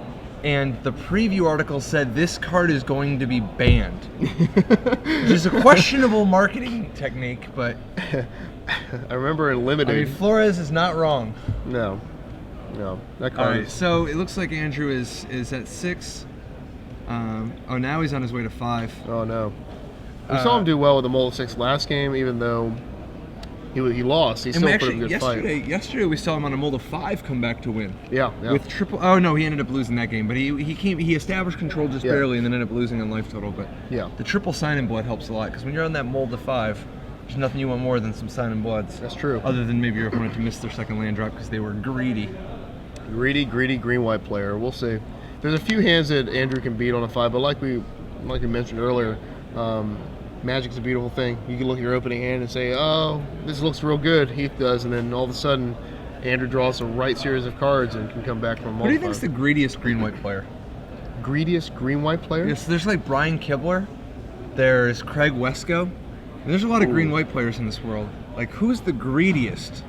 and the preview article said this card is going to be banned. Which is a questionable marketing technique, but I remember in Limited. I mean, Flores is not wrong. No, that card. All right, so it looks like Andrew is at 6. Now he's on his way to 5. Oh no, we saw him do well with the Mold 6 last game, even though he lost. He still put up a good fight. Yesterday we saw him on a mold of 5 come back to win. Yeah. With triple. Oh no, he ended up losing that game, but he established control just barely, and then ended up losing on life total. But the triple sign in blood helps a lot, because when you're on that mold of 5, there's nothing you want more than some sign in bloods. That's true. Other than maybe your opponent to miss their second land drop because they were greedy. Greedy green-white player. We'll see. There's a few hands that Andrew can beat on a 5, but like we mentioned earlier. Magic's a beautiful thing. You can look at your opening hand and say, oh, this looks real good, Heath does, and then all of a sudden, Andrew draws the right series of cards and can come back from multiple. What do you think is the greediest green-white player? Greediest green-white player? Yes, there's like Brian Kibler, there's Craig Wesco, and there's a lot of green-white players in this world. Like, who's the greediest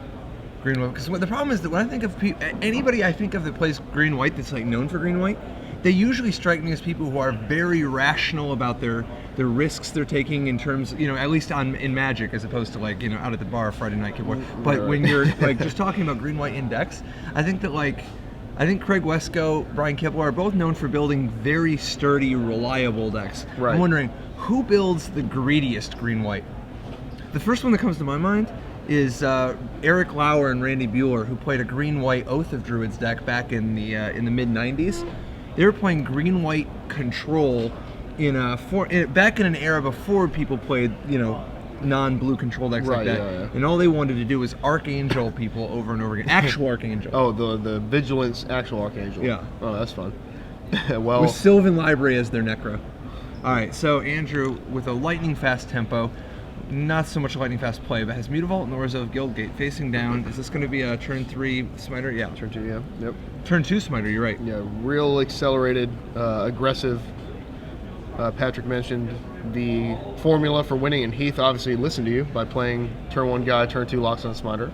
green-white? Because the problem is that when I think of anybody I think of that plays green-white that's like known for green-white, they usually strike me as people who are very rational about their risks they're taking in terms, at least in Magic, as opposed to like, out at the bar Friday night keyboard. But when you're like just talking about green-white index, I think Craig Wesco, Brian Kibler are both known for building very sturdy, reliable decks. Right. I'm wondering, who builds the greediest green-white? The first one that comes to my mind is Eric Lauer and Randy Bueller, who played a green-white Oath of Druids deck back in the mid-90s. They were playing green-white control back in an era before people played, non-blue control decks like that. Yeah. And all they wanted to do was Archangel people over and over again. Actual Archangel. Oh, the Vigilance actual Archangel. Yeah. Oh, that's fun. Well, with Sylvan Library as their Necro. All right, so Andrew, with a lightning-fast tempo, not so much lightning fast play, but has Mutavault and Orzo of Guildgate facing down. Is this going to be a turn 3 Smiter? Yeah. Turn 2, yeah. Yep. Turn 2 Smiter, you're right. Yeah, real accelerated, aggressive. Patrick mentioned the formula for winning, and Heath obviously listened to you by playing turn 1 guy, turn 2 locks on Smiter.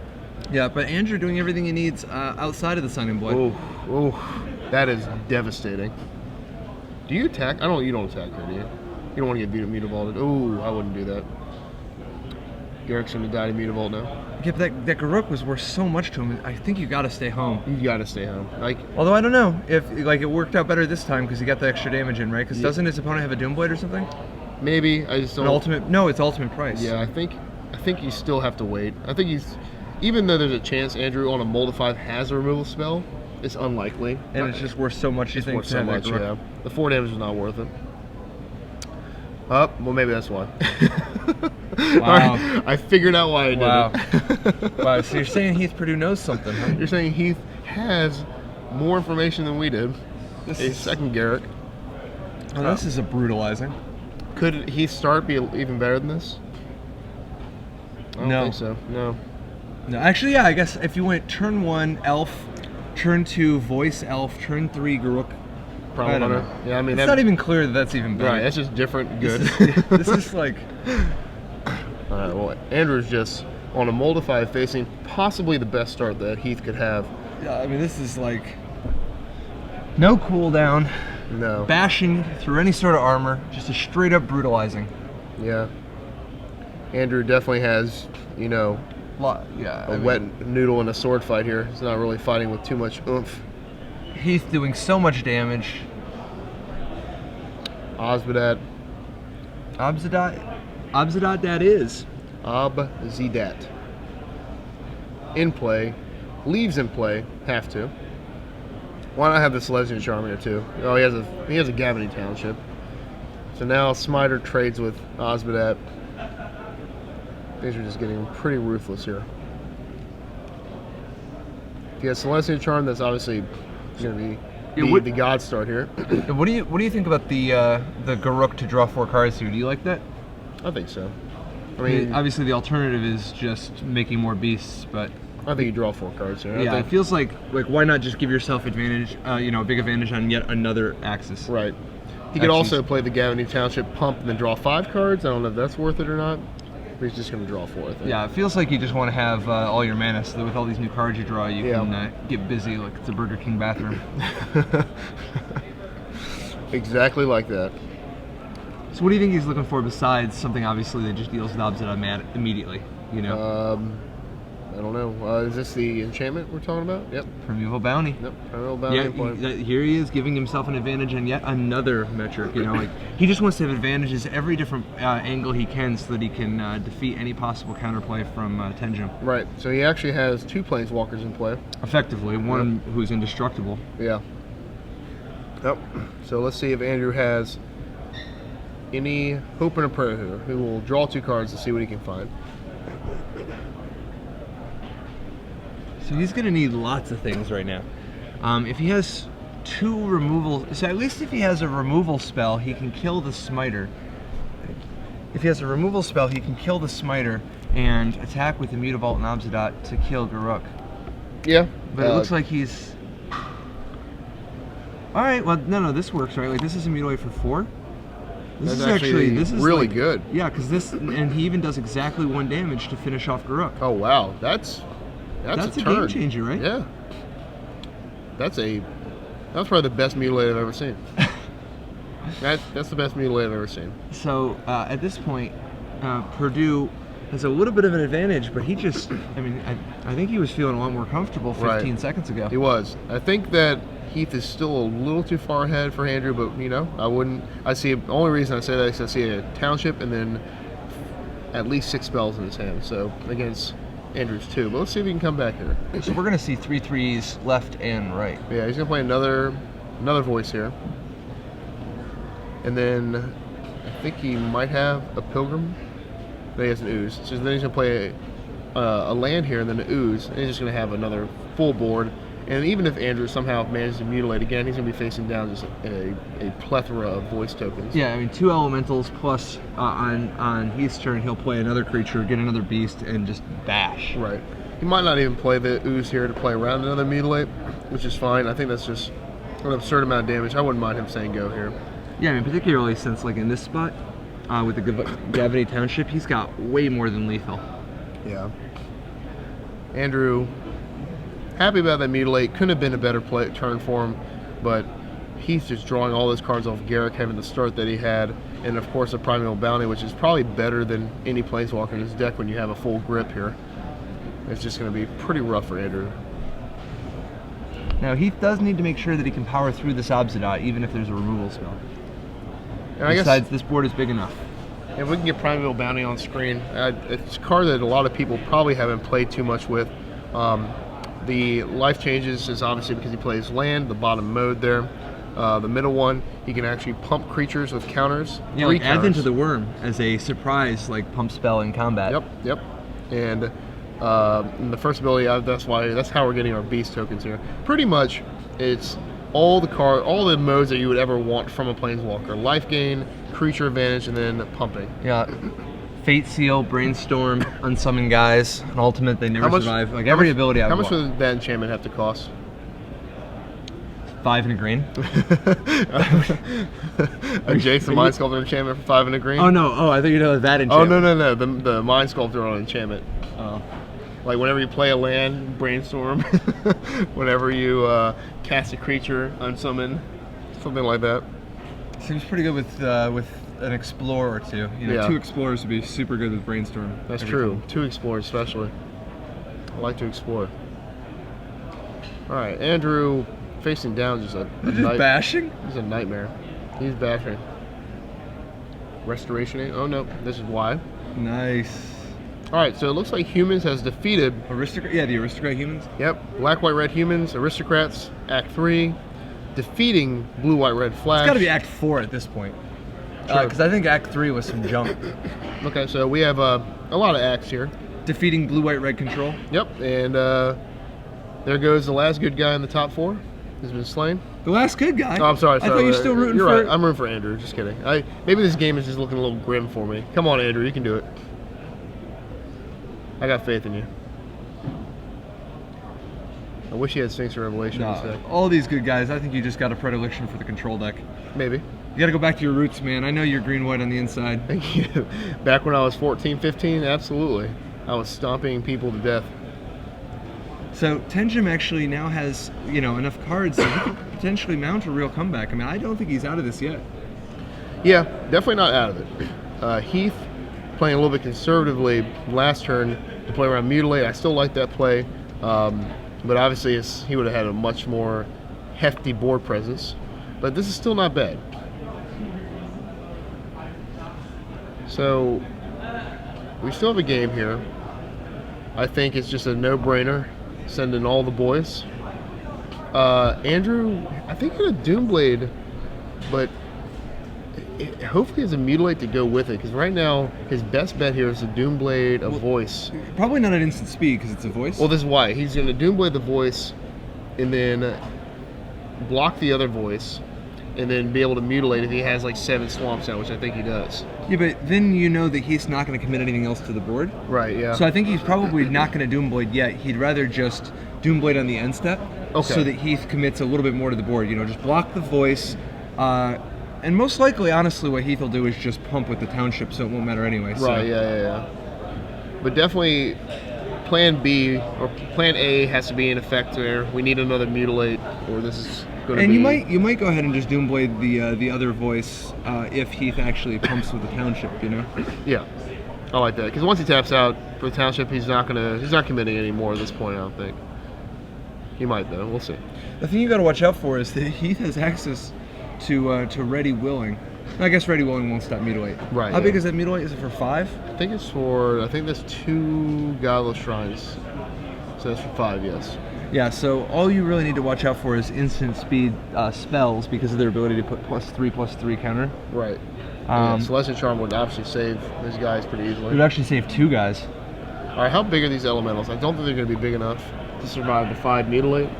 Yeah, but Andrew doing everything he needs outside of the Sign in Blood. Oh, that is devastating. Do you attack? You don't attack her, do you? You don't want to get Mutavaulted. Oh, I wouldn't do that. Garrick's going to die to Mutavault now. Yeah, but that Garruk was worth so much to him. I think you got to stay home. You got to stay home. Although I don't know if it worked out better this time because he got the extra damage in, right? Because doesn't his opponent have a Doomblade or something? Maybe. I just don't. It's ultimate price. Yeah, I think you still have to wait. I think even though there's a chance Andrew on a mold of 5 has a removal spell, it's unlikely. And it's just worth so much. It's worth so much. Yeah. The 4 damage is not worth it. Well, maybe that's why. Wow. Right, I figured out why I did it. Wow, so you're saying Heath Perdue knows something, huh? You're saying Heath has more information than we did. Second Garrick. Oh, this is a brutalizing. Could Heath's start be even better than this? I don't think so. No. Actually, yeah, I guess if you went turn 1 Elf, turn 2 Voice Elf, turn 3 Garuk. Problem I don't Hunter. know. Yeah, I mean, It's not even clear that that's even better. right. That's just different. Good. This is like. All right. Well, Andrew's just on a Moldify facing possibly the best start that Heath could have. Yeah, I mean, this is like. No cooldown. No. Bashing through any sort of armor. Just a straight up brutalizing. Yeah. Andrew definitely has, you know, a wet noodle in a sword fight here. He's not really fighting with too much oomph. Heath doing so much damage. Obzidat. Obzidat that is. Obzidat. In play. Leaves in play. Have to. Why not have this Legend Charm here too? Oh, he has a Gavany Township. So now Smiter trades with Obzidat. Things are just getting pretty ruthless here. If he has Celestial Charm, that's obviously going to be the God start here. What do you think about the Garuk to draw 4 cards here? Do you like that? I think so. I mean, obviously the alternative is just making more beasts, but I think you draw 4 cards here. Yeah, it feels like why not just give yourself advantage? A big advantage on yet another axis. Right. He could also play the Gavany Township pump and then draw 5 cards. I don't know if that's worth it or not. But he's just going to draw 4, I think. Yeah, it feels like you just want to have all your mana so that with all these new cards you draw, you can get busy like it's a Burger King bathroom. Exactly like that. So what do you think he's looking for besides something obviously that just deals with Obzidat immediately? You know. I don't know. Is this the enchantment we're talking about? Yep. Primeval Bounty. Yep. Primeval Bounty. Yeah. Here he is giving himself an advantage on yet another metric. He just wants to have advantages every different angle he can, so that he can defeat any possible counterplay from Tenjum. Right. So he actually has 2 planeswalkers in play. Effectively, one who's indestructible. Yeah. Yep. So let's see if Andrew has any hope and a prayer here. Who will draw 2 cards to see what he can find. So he's going to need lots of things right now. If he has 2 removal, so at least if he has a removal spell, he can kill the Smiter. If he has a removal spell, he can kill the Smiter and attack with Immutavault and Obzidat to kill Garuk. Yeah. But it looks like he's... Alright, well, no, this works, right? Like, this is Immutaway for 4? This is actually really good. Yeah, because and he even does exactly 1 damage to finish off Garuk. Oh, wow. That's a game changer, right? Yeah. That's probably the best mutilate I've ever seen. That's the best mutilate I've ever seen. So at this point, Perdue has a little bit of an advantage, but he just, I think he was feeling a lot more comfortable 15 seconds ago. He was. I think that Heath is still a little too far ahead for Andrew, but the only reason I say that is I see a Township and then at least 6 spells in his hand. So against Andrew's 2, but let's see if he can come back here. So we're gonna see 3 3s left and right. Yeah, he's gonna play another voice here, and then I think he might have a Pilgrim. Then he has an Ooze. So then he's gonna play a land here and then an Ooze, and he's just gonna have another full board. And even if Andrew somehow manages to mutilate again, he's gonna be facing down just a plethora of voice tokens. Yeah, 2 elementals plus on Heath's turn he'll play another creature, get another beast, and just bash. Right. He might not even play the Ooze here to play around another mutilate, which is fine. I think that's just an absurd amount of damage. I wouldn't mind him saying go here. Yeah, particularly since like in this spot with the Gavany Township, he's got way more than lethal. Yeah. Andrew, happy about that mutilate. Couldn't have been a better turn for him, but he's just drawing all those cards off Garruk, having the start that he had, and of course a Primeval Bounty, which is probably better than any Planeswalker in his deck when you have a full grip here. It's just going to be pretty rough for Andrew. Now Heath does need to make sure that he can power through this Obzidat, even if there's a removal spell. And besides, this board is big enough. If we can get Primeval Bounty on screen, it's a card that a lot of people probably haven't played too much with. The life changes is obviously because he plays land, the bottom mode there. The middle one, he can actually pump creatures with counters. Yeah, like add into the Worm as a surprise, like pump spell in combat. Yep. And in the first ability, that's how we're getting our beast tokens here. Pretty much, it's all the modes that you would ever want from a Planeswalker: life gain, creature advantage, and then pumping. Yeah. Fate Seal, Brainstorm, Unsummon Guys, an ultimate they never survive. Like every ability I would want. How much would that enchantment have to cost? 5 and a green. A Jason Mind Sculptor enchantment for 5 and a green. Oh no! Oh, I thought you know that enchantment. Oh no! The Mind Sculptor on enchantment. Oh. Like whenever you play a land, brainstorm. Whenever you cast a creature, unsummon, something like that. Seems pretty good with an explorer or two. You know, Yeah. 2 explorers would be super good with brainstorm. That's every true. time. 2 explorers especially. I like to explore. All right, Andrew facing down just a Just bashing? He's a nightmare. He's bashing. Restoration. Oh no, this is why. Nice. All right, so it looks like humans has defeated. Aristocrat? Yeah, the aristocrat humans. Yep, black, white, red humans, aristocrats, Act 3, defeating blue, white, red flash. It's got to be Act 4 at this point. Sure. Because I think Act 3 was some junk. Okay, so we have a lot of acts here. Defeating blue, white, red control. Yep, and there goes the last good guy in the top 4. Has been slain. The last good guy. Oh, I'm sorry. I thought you were still rooting you're for. Right. I'm rooting for Andrew. Just kidding. Maybe this game is just looking a little grim for me. Come on, Andrew. You can do it. I got faith in you. I wish he had Sphinx Revelation instead. All these good guys. I think you just got a predilection for the control deck. Maybe. You got to go back to your roots, man. I know you're green-white on the inside. Thank you. Back when I was 14, 15, absolutely. I was stomping people to death. So Tenjum actually now has, enough cards that he could potentially mount a real comeback. I mean, I don't think he's out of this yet. Yeah, definitely not out of it. Heath playing a little bit conservatively last turn to play around Mutilate. I still like that play, but obviously he would have had a much more hefty board presence. But this is still not bad. So we still have a game here. I think it's just a no-brainer. Send in all the boys. Andrew, I think he had a Doomblade, but hopefully has a Mutilate to go with it, because right now his best bet here is a Doomblade, a Voice. Probably not at instant speed because it's a voice. Well, this is why. He's going to Doomblade the Voice and then block the other Voice and then be able to Mutilate if he has like 7 swamps out, which I think he does. Yeah, but then you know that he's not going to commit anything else to the board. Right, yeah. So I think he's probably not going to Doomblade yet. He'd rather just Doomblade on the end step, so that Heath commits a little bit more to the board. Just block the Voice. And most likely, honestly, what Heath will do is just pump with the township, so it won't matter anyway. So. Right, yeah. But definitely Plan B or Plan A has to be in effect there. We need another Mutilate, or this is going to be... And you might go ahead and just Doomblade the other Voice if Heath actually pumps with the township, Yeah, I like that. Because once he taps out for the township, he's not committing anymore at this point, I don't think. He might, though. We'll see. The thing you got to watch out for is that Heath has access to Ready Willing. I guess Ready Willing won't stop Mutilate. Right. How big is that Mutilate? Is it for 5? I think there's 2 Godless Shrines. So that's for 5, yes. Yeah, so all you really need to watch out for is instant speed spells because of their ability to put +3/+3 counter. Right. Celestial Charm would obviously save those guys pretty easily. It would actually save 2 guys. All right, how big are these elementals? I don't think they're going to be big enough to survive the 5 Mutilate.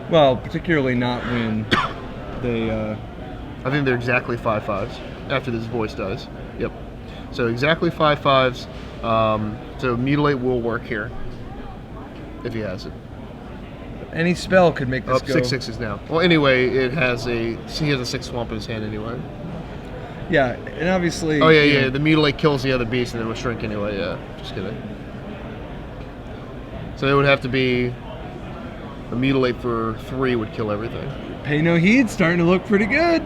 Well, particularly not when they... I think they're exactly 5/5s after this Voice dies. Yep. So exactly 5/5s. So Mutilate will work here if he has it. Any spell could make this go... 6/6s now. Well, anyway, he has a 6 swamp in his hand anyway. Yeah, and obviously... Oh, yeah. The Mutilate kills the other beast and then will shrink anyway. Yeah, just kidding. So it would have to be a Mutilate for 3 would kill everything. Pay no heed, starting to look pretty good.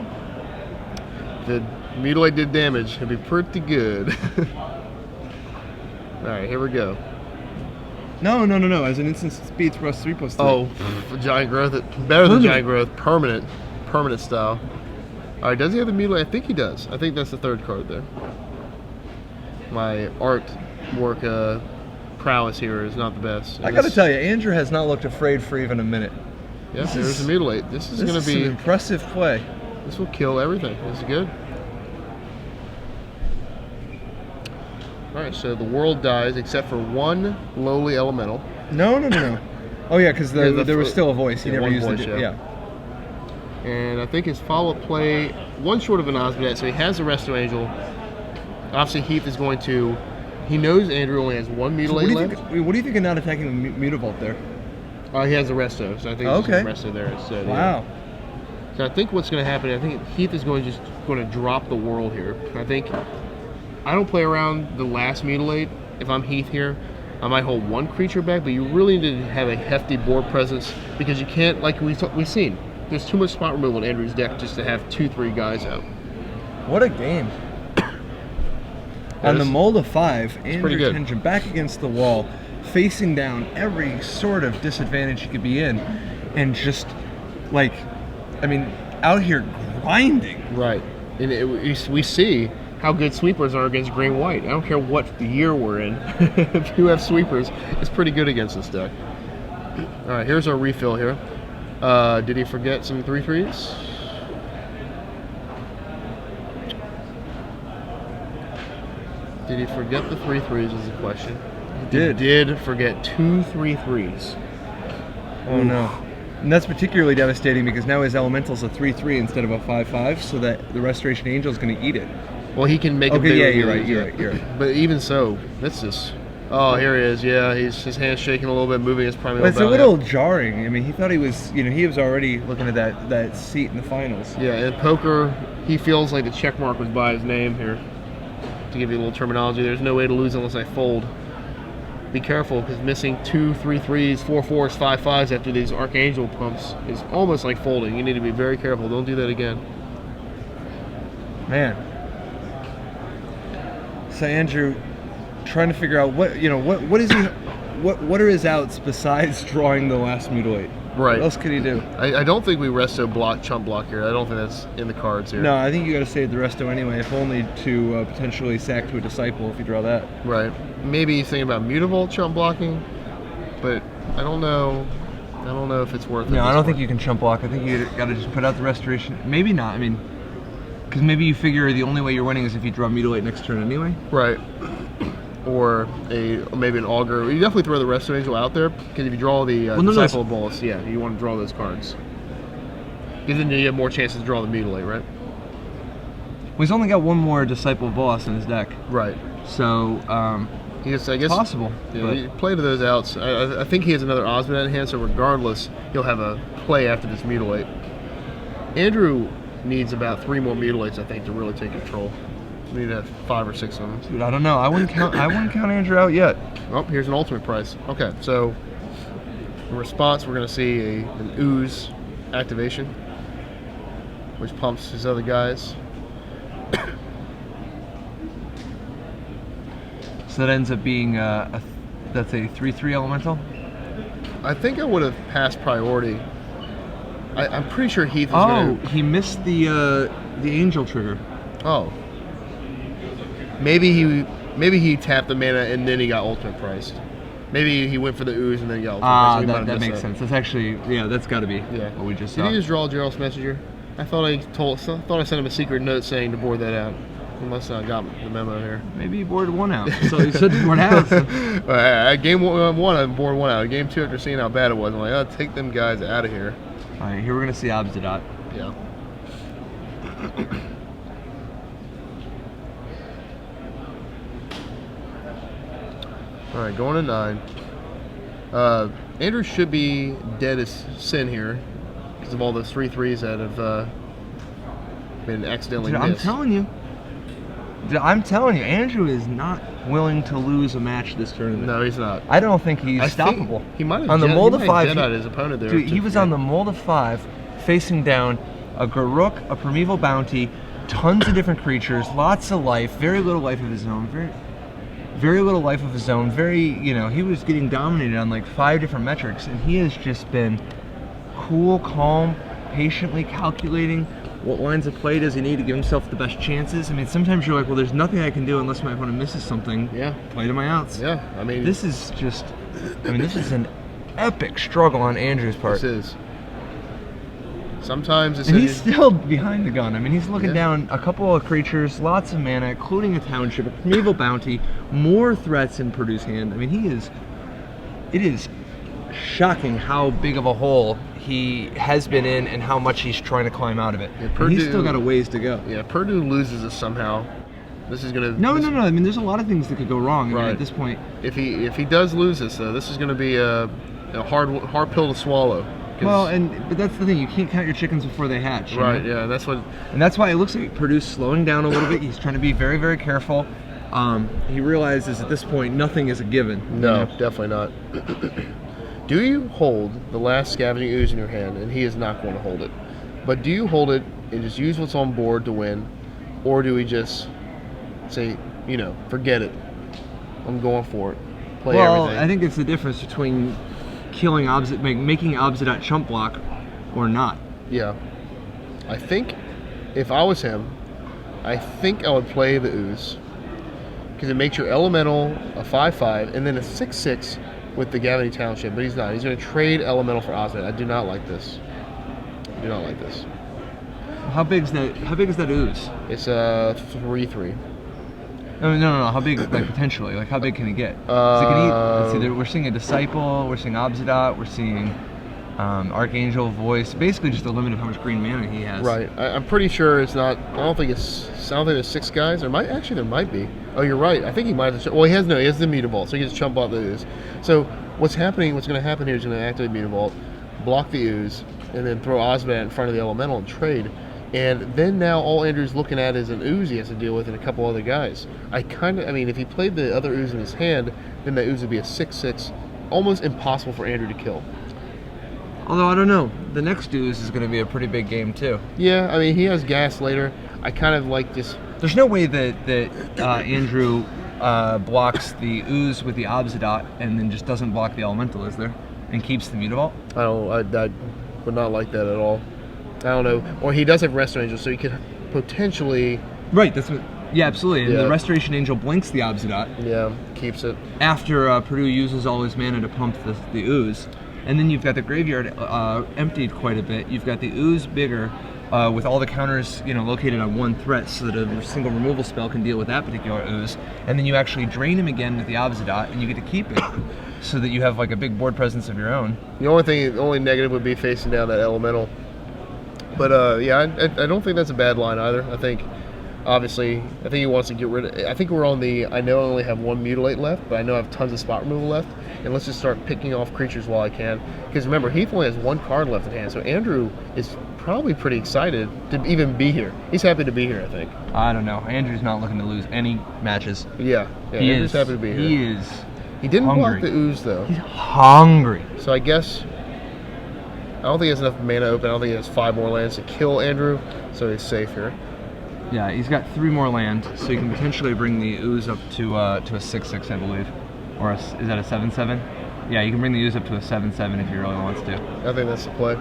The Mutilate did damage. It'd be pretty good. Alright, here we go. No. As an instant speed, +3/+3. Oh, Giant Growth. Better than Giant Growth. Permanent style. Alright, does he have the Mutilate? I think he does. I think that's the 3rd card there. My artwork prowess here is not the best. I gotta tell you, Andrew has not looked afraid for even a minute. Yeah, there's a Mutilate. This is going to be an impressive play. This will kill everything. This is good. Alright, so the world dies except for 1 lowly elemental. No. Oh yeah, because there was still a Voice. He never used voice, it. Yeah. And I think his follow-up play, 1 short of an Osmodet, so he has the Resto Angel. Obviously, Heath is going to... He knows Andrew only has 1 Mutilate left. What do you think of not attacking the Mutavault there? He has the Resto, so I think Okay. Resto there instead. Wow. Yeah. So I think what's going to happen, I think Heath is going to drop the world here. I don't play around the last mutilate. If I'm Heath here, I might hold one creature back, but you really need to have a hefty board presence because you can't, like we've seen, there's too much spot removal in Andrew's deck just to have 2-3 guys out. What a game. On the mold of 5, Andrew Tenjum back against the wall, facing down every sort of disadvantage he could be in, and just, like, I mean, out here grinding. Right. And we see how good sweepers are against green-white. I don't care what year we're in. If you have sweepers, it's pretty good against this deck. All right, here's our refill here. Did he forget some 3/3s? Did he forget the 3/3s is the question. He did forget 2 3/3s. Oh no. And that's particularly devastating because now his elemental's a 3/3 instead of a 5/5, so that the Restoration Angel is going to eat it. Well, he can make a Okay, big yeah, you're right. But even so, that's just... Oh, here he is. Yeah, his hand's shaking a little bit, moving his primeval. It's a little jarring. I mean, he thought he was, he was already looking at that seat in the finals. Yeah, in poker, he feels like the check mark was by his name here. To give you a little terminology, there's no way to lose unless I fold. Be careful, because missing 2 3/3s, 4/4s, 5/5s after these Archangel pumps is almost like folding. You need to be very careful. Don't do that again. Man. So Andrew, trying to figure out what is he, what are his outs besides drawing the last mutilate? Right. What else could he do? I don't think we resto chump block here. I don't think that's in the cards here. No, I think you got to save the resto anyway, if only to potentially sack to a disciple if you draw that. Right. Maybe he's thinking about mutable chump blocking, but I don't know. I don't know if it's worth it. No, I don't think you can chump block. I think you got to just put out the restoration. Maybe not. I mean, because maybe you figure the only way you're winning is if you draw mutilate next turn anyway. Right. Or maybe an augur. You definitely throw the Resto Angel out there because if you draw the Disciple of Bolas, yeah, you want to draw those cards. Because then you have more chances to draw the mutilate, right? Well, he's only got one more Disciple of Bolas in his deck. Right. So, I guess possible. Yeah, you play to those outs. I think he has another Osmond in hand, so regardless, he'll have a play after this mutilate. Andrew needs about 3 more mutilates, I think, to really take control. We need to have 5 or 6 of them. Dude, I don't know. I wouldn't count Andrew out yet. Oh, here's an ultimate price. Okay, so in response, we're going to see an ooze activation, which pumps his other guys. So that ends up being that's a 3/3 elemental. I think I would have passed priority. I'm pretty sure Heath was going to... he missed the angel trigger. Oh. Maybe he tapped the mana and then he got ultimate priced. Maybe he went for the ooze and then he got ultimate priced. That makes sense. That's actually, that's got to be what we just saw. Did he just draw Gerald's Messenger? I thought I sent him a secret note saying to board that out. Unless I got the memo here. Maybe he boarded 1 out. So he said board out. At game 1, I boarded 1 out. At game 2, after seeing how bad it was, I'm like, oh, take them guys out of here. All right, here we're going to see Abzadat. Yeah. All right, going to 9. Andrew should be dead as sin here because of all those 3/3s that have been accidentally missed. I'm telling you, Andrew is not willing to lose a match this tournament. No, he's not. I don't think he's stoppable. He might have on the mold of 5. His opponent there. Dude, he was on the mold of 5, facing down a Garruk, a Primeval Bounty, tons of different creatures, lots of life, very little life of his own, very little life of his own. He was getting dominated on like 5 different metrics, and he has just been cool, calm, patiently calculating what lines of play does he need to give himself the best chances. I mean, sometimes you're like, well, there's nothing I can do unless my opponent misses something. Yeah. Play to my outs. Yeah, I mean... This is an epic struggle on Andrew's part. This is. Sometimes it's... And he's still behind the gun. I mean, he's looking down a couple of creatures, lots of mana, including a township, a Primeval Bounty, more threats in Perdue's hand. I mean, it is shocking how big of a hole he has been in and how much he's trying to climb out of it. Yeah, Perdue, he's still got a ways to go. Yeah, Perdue loses this somehow. This is gonna... No. I mean, there's a lot of things that could go wrong. Right. I mean, at this point. If he does lose this, though, this is going to be a hard pill to swallow. Well, but that's the thing. You can't count your chickens before they hatch. Right. You know? Yeah. That's what. And that's why it looks like Perdue's slowing down a little bit. He's trying to be very, very careful. He realizes at this point nothing is a given. No, you know? definitely not. Do you hold the last Scavenging Ooze in your hand, and he is not going to hold it, but do you hold it and just use what's on board to win, or do we just say, you know, forget it, I'm going for it, play everything? I think it's the difference between killing making Obsidat chump block or not. Yeah. I think if I was him, I think I would play the Ooze, because it makes your Elemental a 5/5 and then a 6/6 with the Gavany Township, but he's not. He's going to trade Elemental for Osmond. I do not like this. I do not like this. How big is that Ooze? It's a 3/3. No. How big, like potentially? Like how big can it get? 'Cause it can eat. Let's see, we're seeing a Disciple. We're seeing Obsidat. We're seeing Archangel, Voice. Basically, just the limit of how much green mana he has. Right. I'm pretty sure it's not. I don't think there's 6 guys. There might be. Oh, you're right. I think he might have. Well, he has the Mutavault, so he can just chump out the Ooze. So what's going to happen here is going to activate Mutavault, block the Ooze, and then throw Osbat in front of the Elemental and trade. And then now all Andrew's looking at is an Ooze he has to deal with and a couple other guys. I mean, if he played the other Ooze in his hand, then that Ooze would be a 6/6, almost impossible for Andrew to kill. Although I don't know, the next Ooze is going to be a pretty big game too. Yeah, I mean he has gas later. I kind of like this. There's no way that Andrew blocks the Ooze with the Obsidat and then just doesn't block the Elemental, is there? And keeps the Mutavault? I would not like that at all. I don't know. Or he does have Restoration Angel, so he could potentially. Right. That's what. Yeah, absolutely. And Yeah. the Restoration Angel blinks the Obsidat. Yeah, keeps it. After Perdue uses all his mana to pump the Ooze. And then you've got the graveyard emptied quite a bit. You've got the Ooze bigger, with all the counters, located on one threat, so that a single removal spell can deal with that particular Ooze. And then you actually drain him again with the Obsidat, and you get to keep it, so that you have like a big board presence of your own. The only negative would be facing down that Elemental. But yeah, I don't think that's a bad line either. I think he wants to get rid of. I think we're on the. I know I only have 1 Mutilate left, but I know I have tons of spot removal left. And let's just start picking off creatures while I can. Because remember, Heath only has 1 card left in hand, so Andrew is probably pretty excited to even be here. He's happy to be here, I think. I don't know. Andrew's not looking to lose any matches. Yeah, Andrew's happy to be here. He is. He didn't hungry. block the Ooze though. He's hungry. So I guess I don't think he has enough mana open. I don't think he has 5 more lands to kill Andrew, so he's safe here. Yeah, he's got 3 more land, so you can potentially bring the Ooze up to a 6/6, I believe. Or is that a 7/7? Yeah, you can bring the Ooze up to a 7/7 if he really wants to. I think that's the play.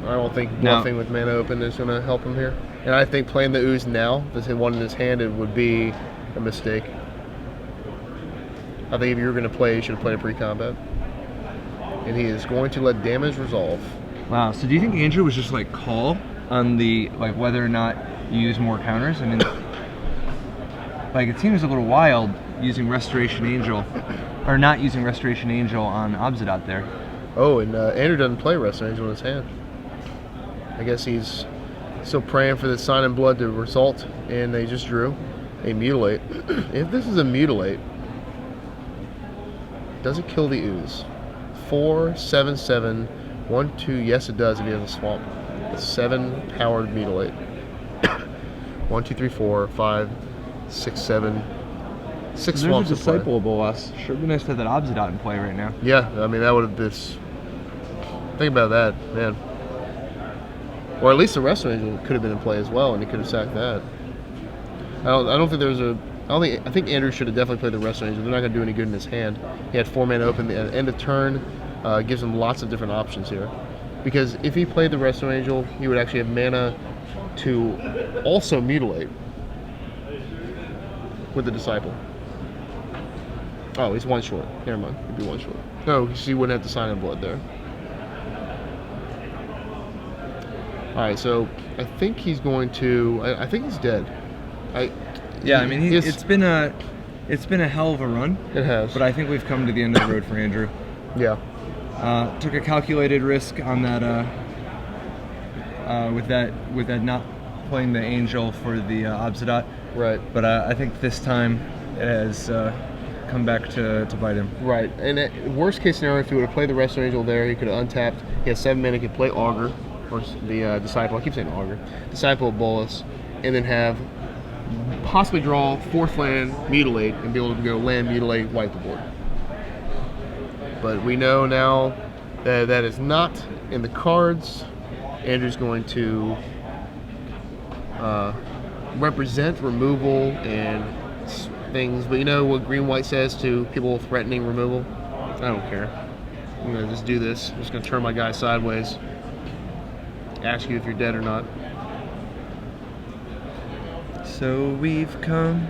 I don't think bluffing with mana open is going to help him here. And I think playing the Ooze now, this one in his hand, it would be a mistake. I think if you were going to play, you should have played a pre-combat. And he is going to let damage resolve. Wow, so do you think Andrew was just like call on the, like whether or not you use more counters? I mean, like it seems a little wild using Restoration Angel, or not using Restoration Angel on Obsidat there. Oh, and Andrew doesn't play Restoration Angel in his hand. I guess he's still praying for the Sign in Blood to result, and they just drew a Mutilate. If this is a Mutilate, does it kill the Ooze? 4, 7, 7, 1, 2. Yes, it does if he has a Swamp. A 7 powered Mutilate. 1, 2, 3, 4, 5, 6, 7. 6 swamps. There's a Disciple of Bolas. Sure would be nice to have that Obsidat in play right now. Yeah, I mean that would have been. Think about that, man. Or at least the Restoration Angel could have been in play as well, and he could have sacked that. I don't think there's a. I think Andrew should have definitely played the Restoration Angel. They're not going to do any good in his hand. He had 4 mana open at the end of turn. Gives him lots of different options here. Because if he played the Restoration Angel, he would actually have mana to also Mutilate with the Disciple. Oh, he's 1 short. Never mind. He'd be 1 short. No, because he wouldn't have to Sign in Blood there. Alright, so I think he's going to. I think he's dead. Yeah, I mean it's been a hell of a run. It has. But I think we've come to the end of the road for Andrew. Yeah. Took a calculated risk on that with that not playing the Angel for the Obsidat. Right. But I think this time it has come back to bite him. Right, and worst case scenario, if he would have played the Resto Angel there, he could have untapped. He has 7 mana, he could play Augur, or the Disciple. I keep saying Augur. Disciple of Bolas, and then have possibly draw 4th land, Mutilate, and be able to go land, Mutilate, wipe the board. But we know now that that is not in the cards. Andrew's going to represent removal and things, but you know what green-white says to people threatening removal? I don't care. I'm going to just do this. I'm just going to turn my guy sideways, ask you if you're dead or not. So we've come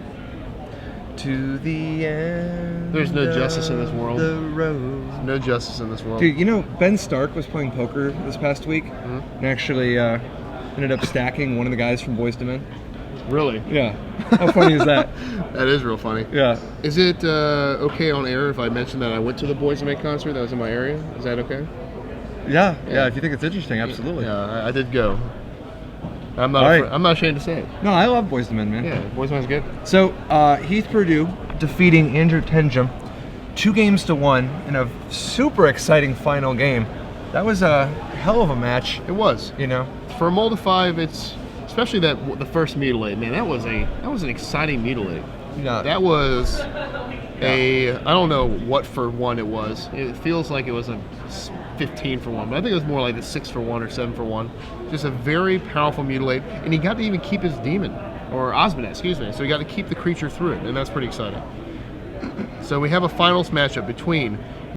to the end. There's no justice in this world. The road. No justice in this world. Dude, you know, Ben Stark was playing poker this past week and actually ended up stacking one of the guys from Boyz II Men. Really? Yeah. How funny is that? That is real funny. Yeah. Is it okay on air if I mention that I went to the Boyz II Men concert that was in my area? Is that okay? Yeah. If you think it's interesting, absolutely. Yeah, I did go. I'm not ashamed to say it. No, I love Boyz II Men, man. Yeah, Boyz II Men's good. So, Heath Perdue defeating Andrew Tenjum 2-1 in a super exciting final game. That was a hell of a match. It was. You know, for a mold of 5, it's especially the first Mutilate. Man, that was an exciting Mutilate. Yeah. That was I don't know what for 1 it was. It feels like it was a 15 for 1, but I think it was more like the 6 for 1 or 7 for 1. Just a very powerful Mutilate, and he got to even keep his demon, or Osmonet, excuse me. So he got to keep the creature through it, and that's pretty exciting. So we have a finals matchup between